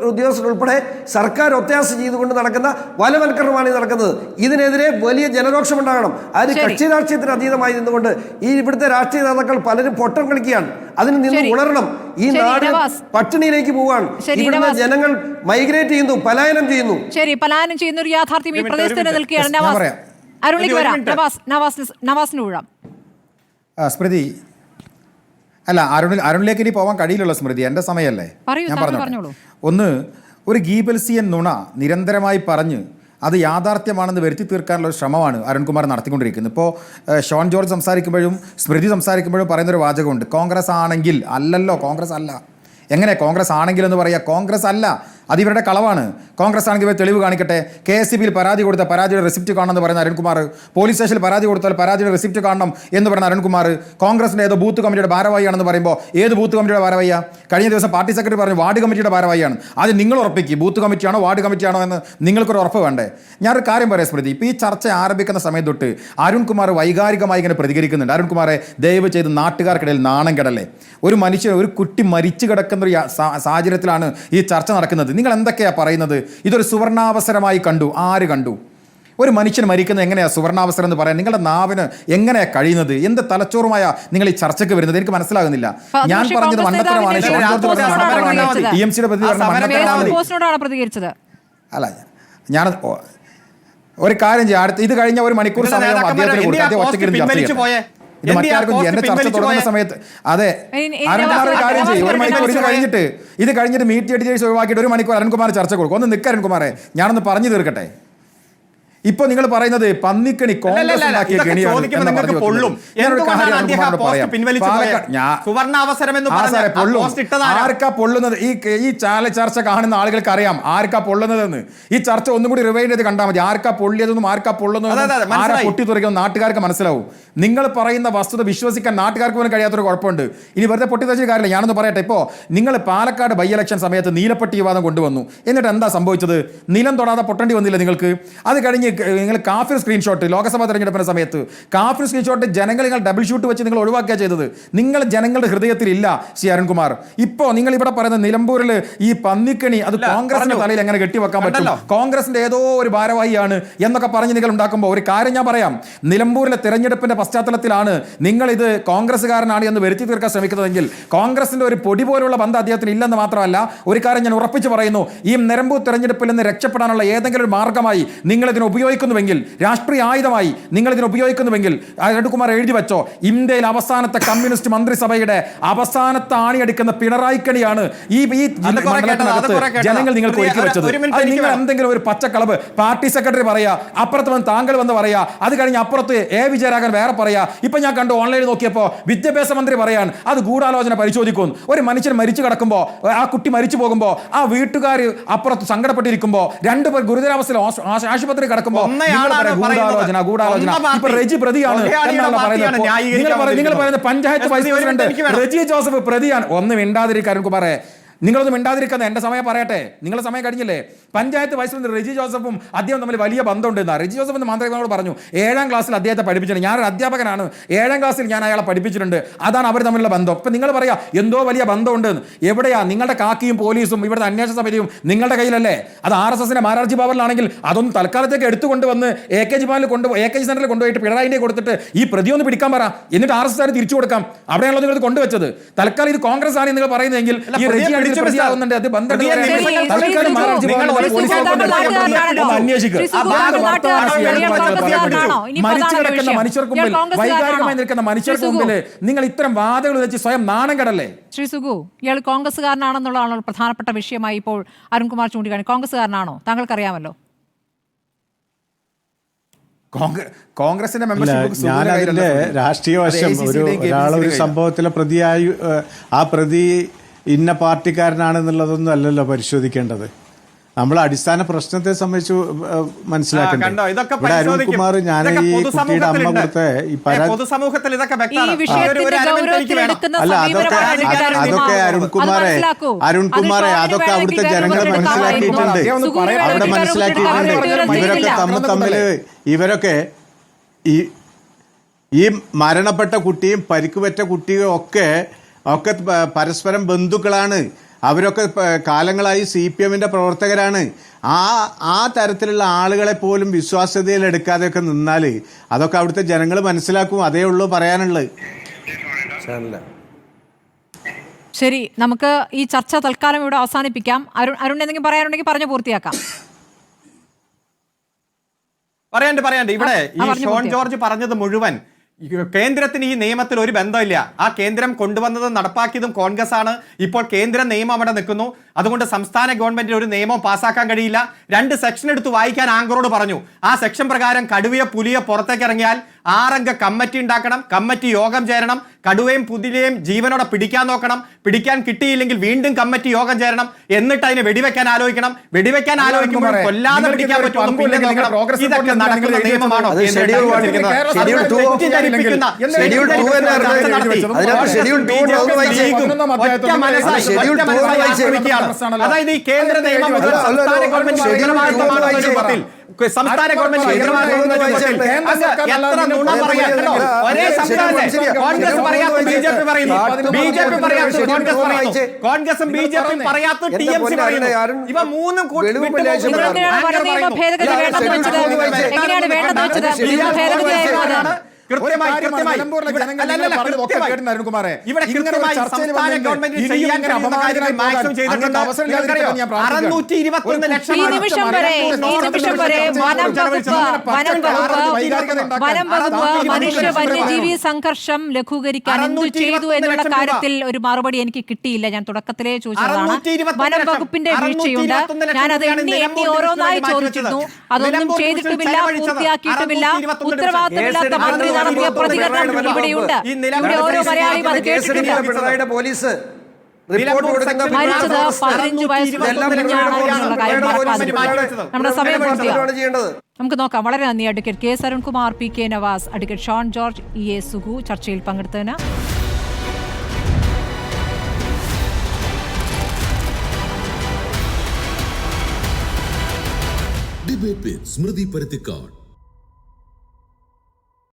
ഉദ്യോഗസ്ഥർ ഉൾപ്പെടെ സർക്കാർ ഒത്താശ ചെയ്തുകൊണ്ട് നടക്കുന്ന വനവൽക്കരണമാണ് ഈ നടക്കുന്നത്. ഇതിനെതിരെ വലിയ ജനരോക്ഷം ഉണ്ടാകണം. അതിന് കക്ഷി രാഷ്ട്രീയത്തിന് അതീതമായി നിന്നുകൊണ്ട് ഈ ഇവിടുത്തെ രാഷ്ട്രീയ നേതാക്കൾ പലരും പൊട്ടം കളിക്കുകയാണ്. അതിന് നിന്ന് ഉണരണം. ഈ നാട് പട്ടിണിയിലേക്ക് പോവാണ്. ഇവിടുത്തെ ജനങ്ങൾ മൈഗ്രേറ്റ് ചെയ്യുന്നു, പലായനം ചെയ്യുന്നു.
ശരി, പലായനം ചെയ്യുന്ന ഒരു യാഥാർത്ഥ്യം ഈ പ്രദേശത്ത് നിൽക്കുകയാണ്.
സ്മൃതി, അല്ല അരുണിലേക്ക് ഇനി പോകാൻ കഴിയില്ല സ്മൃതി, എൻ്റെ സമയമല്ലേ, ഞാൻ പറഞ്ഞോളൂ. ഒന്ന്, ഒരു ഗീബൽസിയൻ നുണ നിരന്തരമായി പറഞ്ഞ് അത് യാഥാർത്ഥ്യമാണെന്ന് വരുത്തി തീർക്കാനുള്ള ഒരു ശ്രമമാണ് അരുൺകുമാർ നടത്തിക്കൊണ്ടിരിക്കുന്നത്. ഇപ്പോൾ ഷോൺ ജോർജ് സംസാരിക്കുമ്പോഴും സ്മൃതി സംസാരിക്കുമ്പോഴും പറയുന്നൊരു വാചകമുണ്ട്, കോൺഗ്രസ് ആണെങ്കിൽ. അല്ലല്ലോ, കോൺഗ്രസ് അല്ല. എങ്ങനെ കോൺഗ്രസ് ആണെങ്കിൽ എന്ന് പറയുക? കോൺഗ്രസ് അല്ല, അത് ഇവരുടെ കളവാണ്. കോൺഗ്രസ് ആണെങ്കിൽ ഇവർ തെളിവ് കാണിക്കട്ടെ. KSEBയിൽ പരാതി കൊടുത്ത പരാതിയുടെ റെസിപ്റ്റ് കാണണം എന്ന് പറയുന്ന അരുൺകുമാർ, പോലീസ് സ്റ്റേഷനിൽ പരാതി കൊടുത്താൽ പരാതിയുടെ റെസിപ്റ്റ് കാണണം എന്ന് പറയുന്ന അരുൺകുമാർ, കോൺഗ്രസിൻ്റെ ഏതോ ബൂത്ത് കമ്മിറ്റിയുടെ ഭാരവാഹിയാണെന്ന് പറയുമ്പോൾ ഏത് ബൂത്ത് കമ്മിറ്റിയുടെ ഭാരവാഹിയാണ്? കഴിഞ്ഞ ദിവസം പാർട്ടി സെക്രട്ടറി പറഞ്ഞു വാർഡ് കമ്മിറ്റിയുടെ ഭാരവാഹിയാണ്. അത് നിങ്ങൾ ഉറപ്പിക്കും, ബൂത്ത് കമ്മിറ്റിയാണോ വാർഡ് കമ്മിറ്റിയാണോ എന്ന് നിങ്ങൾക്കൊരു ഉറപ്പ് വേണ്ടേ? ഞാനൊരു കാര്യം പറയാം സ്മൃതി, ഇപ്പോൾ ഈ ചർച്ച ആരംഭിക്കുന്ന സമയം തൊട്ട് അരുൺകുമാർ വൈകാരികമായി ഇങ്ങനെ പ്രതികരിക്കുന്നുണ്ട്. അരുൺകുമാറെ, ദയവ് ചെയ്ത് നാട്ടുകാർക്കിടയിൽ നാണം കെടല്ലേ? ഒരു മനുഷ്യൻ, ഒരു കുട്ടി മരിച്ചു കിടക്കുന്ന ഒരു സാഹചര്യത്തിലാണ് ഈ ചർച്ച നടക്കുന്നത്. നിങ്ങൾ എന്തൊക്കെയാണ് പറയുന്നത്? ഇതൊരു സുവർണാവസരമായി കണ്ടു. ആര് കണ്ടു? ഒരു മനുഷ്യൻ മരിക്കുന്നത് എങ്ങനെയാണ് സുവർണാവസരം എന്ന് പറയാൻ നിങ്ങളുടെ നാവിന് എങ്ങനെയാ കഴിയുന്നത്? എന്ത് തലച്ചോറുമായ നിങ്ങൾ ഈ ചർച്ചയ്ക്ക് വരുന്നത്? എനിക്ക് മനസ്സിലാകുന്നില്ല. ഞാൻ പറഞ്ഞത് മണ്ടത്തരമാണ്. അല്ല, ഞാൻ ഒരു കാര്യം ചെയ്യാം, ഇത് കഴിഞ്ഞ ഒരു മണിക്കൂർ സമയം അദ്ദേഹത്തിന് കൊടുക്കാം. ഒറ്റയ്ക്ക് ചർച്ച ചെയ്യാം. ഇത് മറ്റാർക്കും എന്റെ ചർച്ച തുടങ്ങുന്ന സമയത്ത് അതെ അരുൺകുമാർ കാര്യം ചെയ്യും. ഒരു മണിക്കൂർ ഇത് കഴിഞ്ഞിട്ട് മീറ്റ് എഡിറ്റേഴ്സ് ഒഴിവാക്കിയിട്ട് 1 മണിക്കൂർ അരുൺകുമാർ ചർച്ച കൊടുക്കും. ഒന്ന് നിൽക്കുക അരുൺകുമാറെ, ഞാനൊന്ന് പറഞ്ഞു തീർക്കട്ടെ. ഇപ്പൊ നിങ്ങൾ പറയുന്നത് പന്നിക്കണി കോൺഗ്രസ് ഉണ്ടാക്കിയ കെണിയാണ്. ആർക്കാ പൊള്ളുന്നത്? ഈ ചർച്ച കാണുന്ന ആളുകൾക്ക് അറിയാം ആർക്കാ പൊള്ളുന്നതെന്ന്. ഈ ചർച്ച ഒന്നും കൂടി റിവൈൻഡ് ചെയ്ത് കണ്ടാൽ മതി. ആർക്കാ പൊള്ളിയതെന്നും ആർക്കാ പൊള്ളുന്നതെന്നും ആരാ പൊട്ടി തുറയ്ക്കുന്ന നാട്ടുകാർക്ക് മനസ്സിലാവും. നിങ്ങൾ പറയുന്ന വസ്തുത വിശ്വസിക്കാൻ നാട്ടുകാർക്ക് പോലും കഴിയാത്തൊരു കുഴപ്പമുണ്ട്. ഇനി വെറുതെ പൊട്ടിത്തെറിച്ച കാര്യമില്ല. ഞാനൊന്ന് പറയട്ടെ. ഇപ്പോൾ നിങ്ങൾ പാലക്കാട് ബൈ ഇലക്ഷൻ സമയത്ത് നീലപ്പെട്ടി വിവാദം കൊണ്ടുവന്നു. എന്നിട്ട് എന്താ സംഭവിച്ചത്? നിലം തൊടാതെ പൊട്ടേണ്ടി വന്നില്ല നിങ്ങൾക്ക്. അത് കഴിഞ്ഞ് നിങ്ങൾ കാഫിർ സ്ക്രീൻഷോട്ട് ലോക്സഭാ തെരഞ്ഞെടുപ്പിന്റെ സമയത്ത് കാഫിർ സ്ക്രീൻഷോട്ട് ജനങ്ങൾ നിങ്ങൾ ഡബിൾ ഷൂട്ട് വെച്ച് നിങ്ങൾ ഒഴിവാക്കുക ചെയ്തത്. നിങ്ങൾ ജനങ്ങളുടെ ഹൃദയത്തിലില്ല ശ്രീ അരുൺകുമാർ. ഇപ്പോൾ നിങ്ങൾ ഇവിടെ പറയുന്ന നിലമ്പൂരിൽ ഈ പന്നിക്കണി അത് കോൺഗ്രസിന്റെ തലയിൽ എങ്ങനെ കെട്ടിവെക്കാൻ പറ്റും, കോൺഗ്രസിന്റെ ഏതോ ഒരു ഭാരവാഹിയാണ് എന്നൊക്കെ പറഞ്ഞ് നിങ്ങൾ ഉണ്ടാക്കുമ്പോൾ ഒരു കാര്യം ഞാൻ പറയാം. നിലമ്പൂരിലെ തെരഞ്ഞെടുപ്പിന്റെ പശ്ചാത്തലത്തിലാണ് നിങ്ങൾ ഇത് കോൺഗ്രസ്സുകാരനാണ് എന്ന് വരുത്തി തീർക്കാൻ ശ്രമിക്കുന്നതെങ്കിൽ കോൺഗ്രസിന്റെ ഒരു പൊടി പോലുള്ള ബന്ധം അദ്ദേഹത്തിന് ഇല്ലെന്ന് മാത്രമല്ല, ഒരു കാര്യം ഞാൻ ഉറപ്പിച്ച് പറയുന്നു, ഈ നിലമ്പൂർ തെരഞ്ഞെടുപ്പിൽ നിന്ന് രക്ഷപ്പെടാനുള്ള ഏതെങ്കിലും ഒരു മാർഗമായി നിങ്ങൾ ഇതിനെ ഉപയോഗിക്കുന്നുവെങ്കിൽ, രാഷ്ട്രീയ ആയുധമായി നിങ്ങൾ ഇതിനെ ഉപയോഗിക്കുന്നുവെങ്കിൽ, അരുൺകുമാർ എഴുതി വെച്ചോ, ഇന്ത്യയിൽ അവസാനത്തെ കമ്മ്യൂണിസ്റ്റ് മന്ത്രിസഭയുടെ അവസാനത്തെ ആണിയടിക്കുന്ന പിണറായിക്കണിയാണ് ഈ ജനങ്ങൾ നിങ്ങൾക്ക് ഒരുക്കി വെച്ചത്. നിങ്ങൾ എന്തെങ്കിലും ഒരു പച്ചക്കളവ് പാർട്ടി സെക്രട്ടറി പറയാ, അപ്പുറത്ത് വന്ന് താങ്കൾ വന്ന് പറയാ, അത് കഴിഞ്ഞ് അപ്പുറത്ത് വിജയരാഘവൻ വേറെ പറയാ. ഇപ്പൊ ഞാൻ കണ്ടു ഓൺലൈനിൽ നോക്കിയപ്പോ വിദ്യാഭ്യാസ മന്ത്രി പറയാൻ അത് ഗൂഢാലോചന പരിശോധിക്കും. ഒരു മനുഷ്യൻ മരിച്ചു കിടക്കുമ്പോ, ആ കുട്ടി മരിച്ചു പോകുമ്പോ, ആ വീട്ടുകാർ അപ്പുറത്ത് സങ്കടപ്പെട്ടിരിക്കുമ്പോ, രണ്ടുപേർ ഗുരുതരാവസ്ഥയിൽ ആശുപത്രി കിടക്കുമ്പോ ഗൂഢാലോചന ഇപ്പൊ റെജി പ്രതിയാണ് എന്നാണ് പറയുന്നത്. നിങ്ങൾ പറയുന്ന പഞ്ചായത്ത് വൈസ് പ്രസിഡന്റ് റെജി ജോസഫ് പ്രതിയാണ്. ഒന്നും മിണ്ടാതിരിക്കുക അരുൺകുമാറെ, നിങ്ങളൊന്നും മിണ്ടാതിരിക്കുന്നത്. എൻ്റെ സമയം പറയട്ടെ, നിങ്ങളുടെ സമയം കഴിഞ്ഞില്ലേ? പഞ്ചായത്ത് വൈസ് പ്രസിഡന്റ് റെജി ജോസഫും അദ്ദേഹം തമ്മിൽ വലിയ ബന്ധമുണ്ടെന്നാണ് റെജി ജോസഫ് എന്ന് മാന്ത്രികനോട് പറഞ്ഞു. 7ാം ക്ലാസ്സിൽ അദ്ദേഹത്തെ പഠിപ്പിച്ചിട്ടുണ്ട്. ഞാനൊരു അധ്യാപകനാണ്, 7ാം ക്ലാസ്സിൽ ഞാൻ അയാളെ പഠിപ്പിച്ചിട്ടുണ്ട്. അതാണ് അവർ തമ്മിലുള്ള ബന്ധം. ഇപ്പം നിങ്ങൾ പറയാ എന്തോ വലിയ ബന്ധമുണ്ട്. എവിടെയാ നിങ്ങളുടെ കാക്കിയും പോലീസും ഇവിടുത്തെ അന്വേഷണ സമിതിയും നിങ്ങളുടെ കയ്യിലല്ലേ? അത് RSSന്റെ മാരാർജി ഭവനിലാണെങ്കിൽ അതൊന്നും തൽക്കാലത്തേക്ക് എടുത്തുകൊണ്ടുവന്ന് AKG ഭവനിൽ AKG സെന്ററിൽ കൊണ്ടുപോയിട്ട് പിണറായിന്റെ കൊടുത്തിട്ട് ഈ പ്രതിയൊന്ന് പിടിക്കാൻ പറ, എന്നിട്ട് RSS തിരിച്ചു കൊടുക്കാം. അവിടെയാണല്ലോ നിങ്ങൾ ഇത് കൊണ്ടുവച്ചത്. തൽക്കാലം ഇത് കോൺഗ്രസ് ആണ് നിങ്ങൾ പറയുന്നതെങ്കിൽ ഈ റെജിയാണ് പ്രതിയാവുന്നുണ്ട്. അത് ബന്ധം മരിച്ചു കിടക്കുന്ന മനുഷ്യർക്ക് മുമ്പിൽ, വൈകാരികമായി നിൽക്കുന്ന മനുഷ്യർക്ക് മുമ്പിൽ നിങ്ങൾ ഇത്തരം വാദങ്ങൾ വെച്ച് സ്വയം നാണം കെടല്ലേ?
ശ്രീ സുഗു, ഇയാൾ കോൺഗ്രസ്സുകാരനാണെന്നുള്ളതാണോ പ്രധാനപ്പെട്ട വിഷയമായി ഇപ്പോൾ അരുൺകുമാർ ചൂണ്ടിക്കാണി? കോൺഗ്രസ്സുകാരനാണോ? താങ്കൾക്കറിയാമല്ലോ.
കോൺഗ്രസിന്റെ
ഞാനതിന്റെ രാഷ്ട്രീയ വശം ഒരാളൊരു സംഭവത്തിലെ പ്രതിയായി ആ പ്രതി ഇന്ന പാർട്ടിക്കാരനാണെന്നുള്ളതൊന്നും അല്ലല്ലോ പരിശോധിക്കേണ്ടത്. നമ്മൾ അടിസ്ഥാന പ്രശ്നത്തെ സംബന്ധിച്ച് മനസ്സിലാക്കണ്ടേ? ഇവിടെ അരുൺകുമാർ, ഞാൻ ഈ കുട്ടിയുടെ അമ്മ കൊടുത്ത ഈ പരാതി അല്ല, അതൊക്കെ അരുൺകുമാറെ അതൊക്കെ അവിടുത്തെ ജനങ്ങൾ മനസ്സിലാക്കിയിട്ടുണ്ട്. അവിടെ മനസ്സിലാക്കിയിട്ടുണ്ട്. ഇവരൊക്കെ ഈ മരണപ്പെട്ട കുട്ടിയും പരിക്കുപറ്റ കുട്ടിയും ഒക്കെ പരസ്പരം ബന്ധുക്കളാണ്. അവരൊക്കെ കാലങ്ങളായി CPMന്റെ പ്രവർത്തകരാണ്. ആ തരത്തിലുള്ള ആളുകളെ പോലും വിശ്വാസ്യതയിലെടുക്കാതെയൊക്കെ നിന്നാൽ അതൊക്കെ അവിടുത്തെ ജനങ്ങൾ മനസ്സിലാക്കും. അതേ ഉള്ളൂ പറയാനുള്ളത്.
ശരി, നമുക്ക് ഈ ചർച്ച തൽക്കാലം ഇവിടെ അവസാനിപ്പിക്കാം. അരുൺ എന്തെങ്കിലും പറയാനുണ്ടെങ്കിൽ പറഞ്ഞു പൂർത്തിയാക്കാം.
പറയാണ്ട് ഇവിടെ ഈ ഷോൺ ജോർജ് പറഞ്ഞത് മുഴുവൻ കേന്ദ്രത്തിന് ഈ നിയമത്തിൽ ഒരു ബന്ധമില്ല. ആ കേന്ദ്രം കൊണ്ടുവന്നതും നടപ്പാക്കിയതും കോൺഗ്രസ് ആണ്. ഇപ്പോൾ കേന്ദ്ര നിയമം അവിടെ നിൽക്കുന്നു. അതുകൊണ്ട് സംസ്ഥാന ഗവൺമെന്റിന് ഒരു നിയമം പാസ്സാക്കാൻ കഴിയില്ല. 2 സെക്ഷൻ എടുത്ത് വായിക്കാൻ ആങ്കറോട് പറഞ്ഞു. ആ സെക്ഷൻ പ്രകാരം കടുവയെ പുലിയെ പുറത്തേക്ക് ഇറങ്ങിയാൽ 6 അംഗ കമ്മിറ്റി ഉണ്ടാക്കണം. കമ്മിറ്റി യോഗം ചേരണം. കടുവയും പുലിയെയും ജീവനോടെ പിടിക്കാൻ നോക്കണം. പിടിക്കാൻ കിട്ടിയില്ലെങ്കിൽ വീണ്ടും കമ്മിറ്റി യോഗം ചേരണം. എന്നിട്ട് അതിനെ വെടിവെക്കാൻ ആലോചിക്കണം. വെടിവെക്കാൻ ആലോചിക്കുമ്പോൾ കൊല്ലാതെ പിടിക്കാൻ പറ്റുമോ? പിന്നെ നോക്കണം. ഇതൊക്കെ നടക്കുന്ന നിയമമാണോ? അതായത് ഈ കേന്ദ്ര നിയമം സംസ്ഥാന ഗവൺമെന്റ് സംസ്ഥാന ഗവൺമെന്റ് എത്ര നുണ പറയാനുണ്ടോ? ഒരേ സംസ്ഥാനത്ത് കോൺഗ്രസ് പറയാത്ത BJP പറയുന്നു, BJP പറയാത്ത കോൺഗ്രസ് പറയുന്നു, കോൺഗ്രസും BJP പറയാത്ത TMC പറയുന്നു. ഇവ മൂന്നും
മനുഷ്യ വന്യജീവി സംഘർഷം ലഘൂകരിക്കാൻ എന്തു ചെയ്തു എന്നുള്ള കാര്യത്തിൽ ഒരു മറുപടി എനിക്ക് കിട്ടിയില്ല. ഞാൻ തുടക്കത്തിലേ ചോദിച്ചതാണ്. വനം വകുപ്പിന്റെ വീഴ്ചയുണ്ട്. ഞാനത് എണ്ണി ഓരോന്നായി ചോദിച്ചിരുന്നു. അതൊന്നും ചെയ്തിട്ടുമില്ല, പൂർത്തിയാക്കിയിട്ടുമില്ല. ഉത്തരവാദിത്തമില്ലാത്ത മന്ത്രി നടത്തിയ പ്രതികരണം ഇവിടെയുണ്ട്. ഇവിടെ ഓരോ മലയാളിയും അത് കേട്ടിട്ടുണ്ട്. മരിച്ചത് 15 വയസ്സുള്ള കുഞ്ഞാണ് എന്നുള്ള കാര്യം മറക്കാതിരിക്കും. നമ്മുടെ സമയം പൂർത്തിയാവും. നമുക്ക് നോക്കാം. വളരെ നന്ദി advocate KS Arunkumar, PK Navas, advocate Shone George, EA Sugu ചർച്ചയിൽ പങ്കെടുത്തതിന്.
ഡിബേറ്റ് വിത്ത് സ്മൃതി പരുത്തിക്കാട്.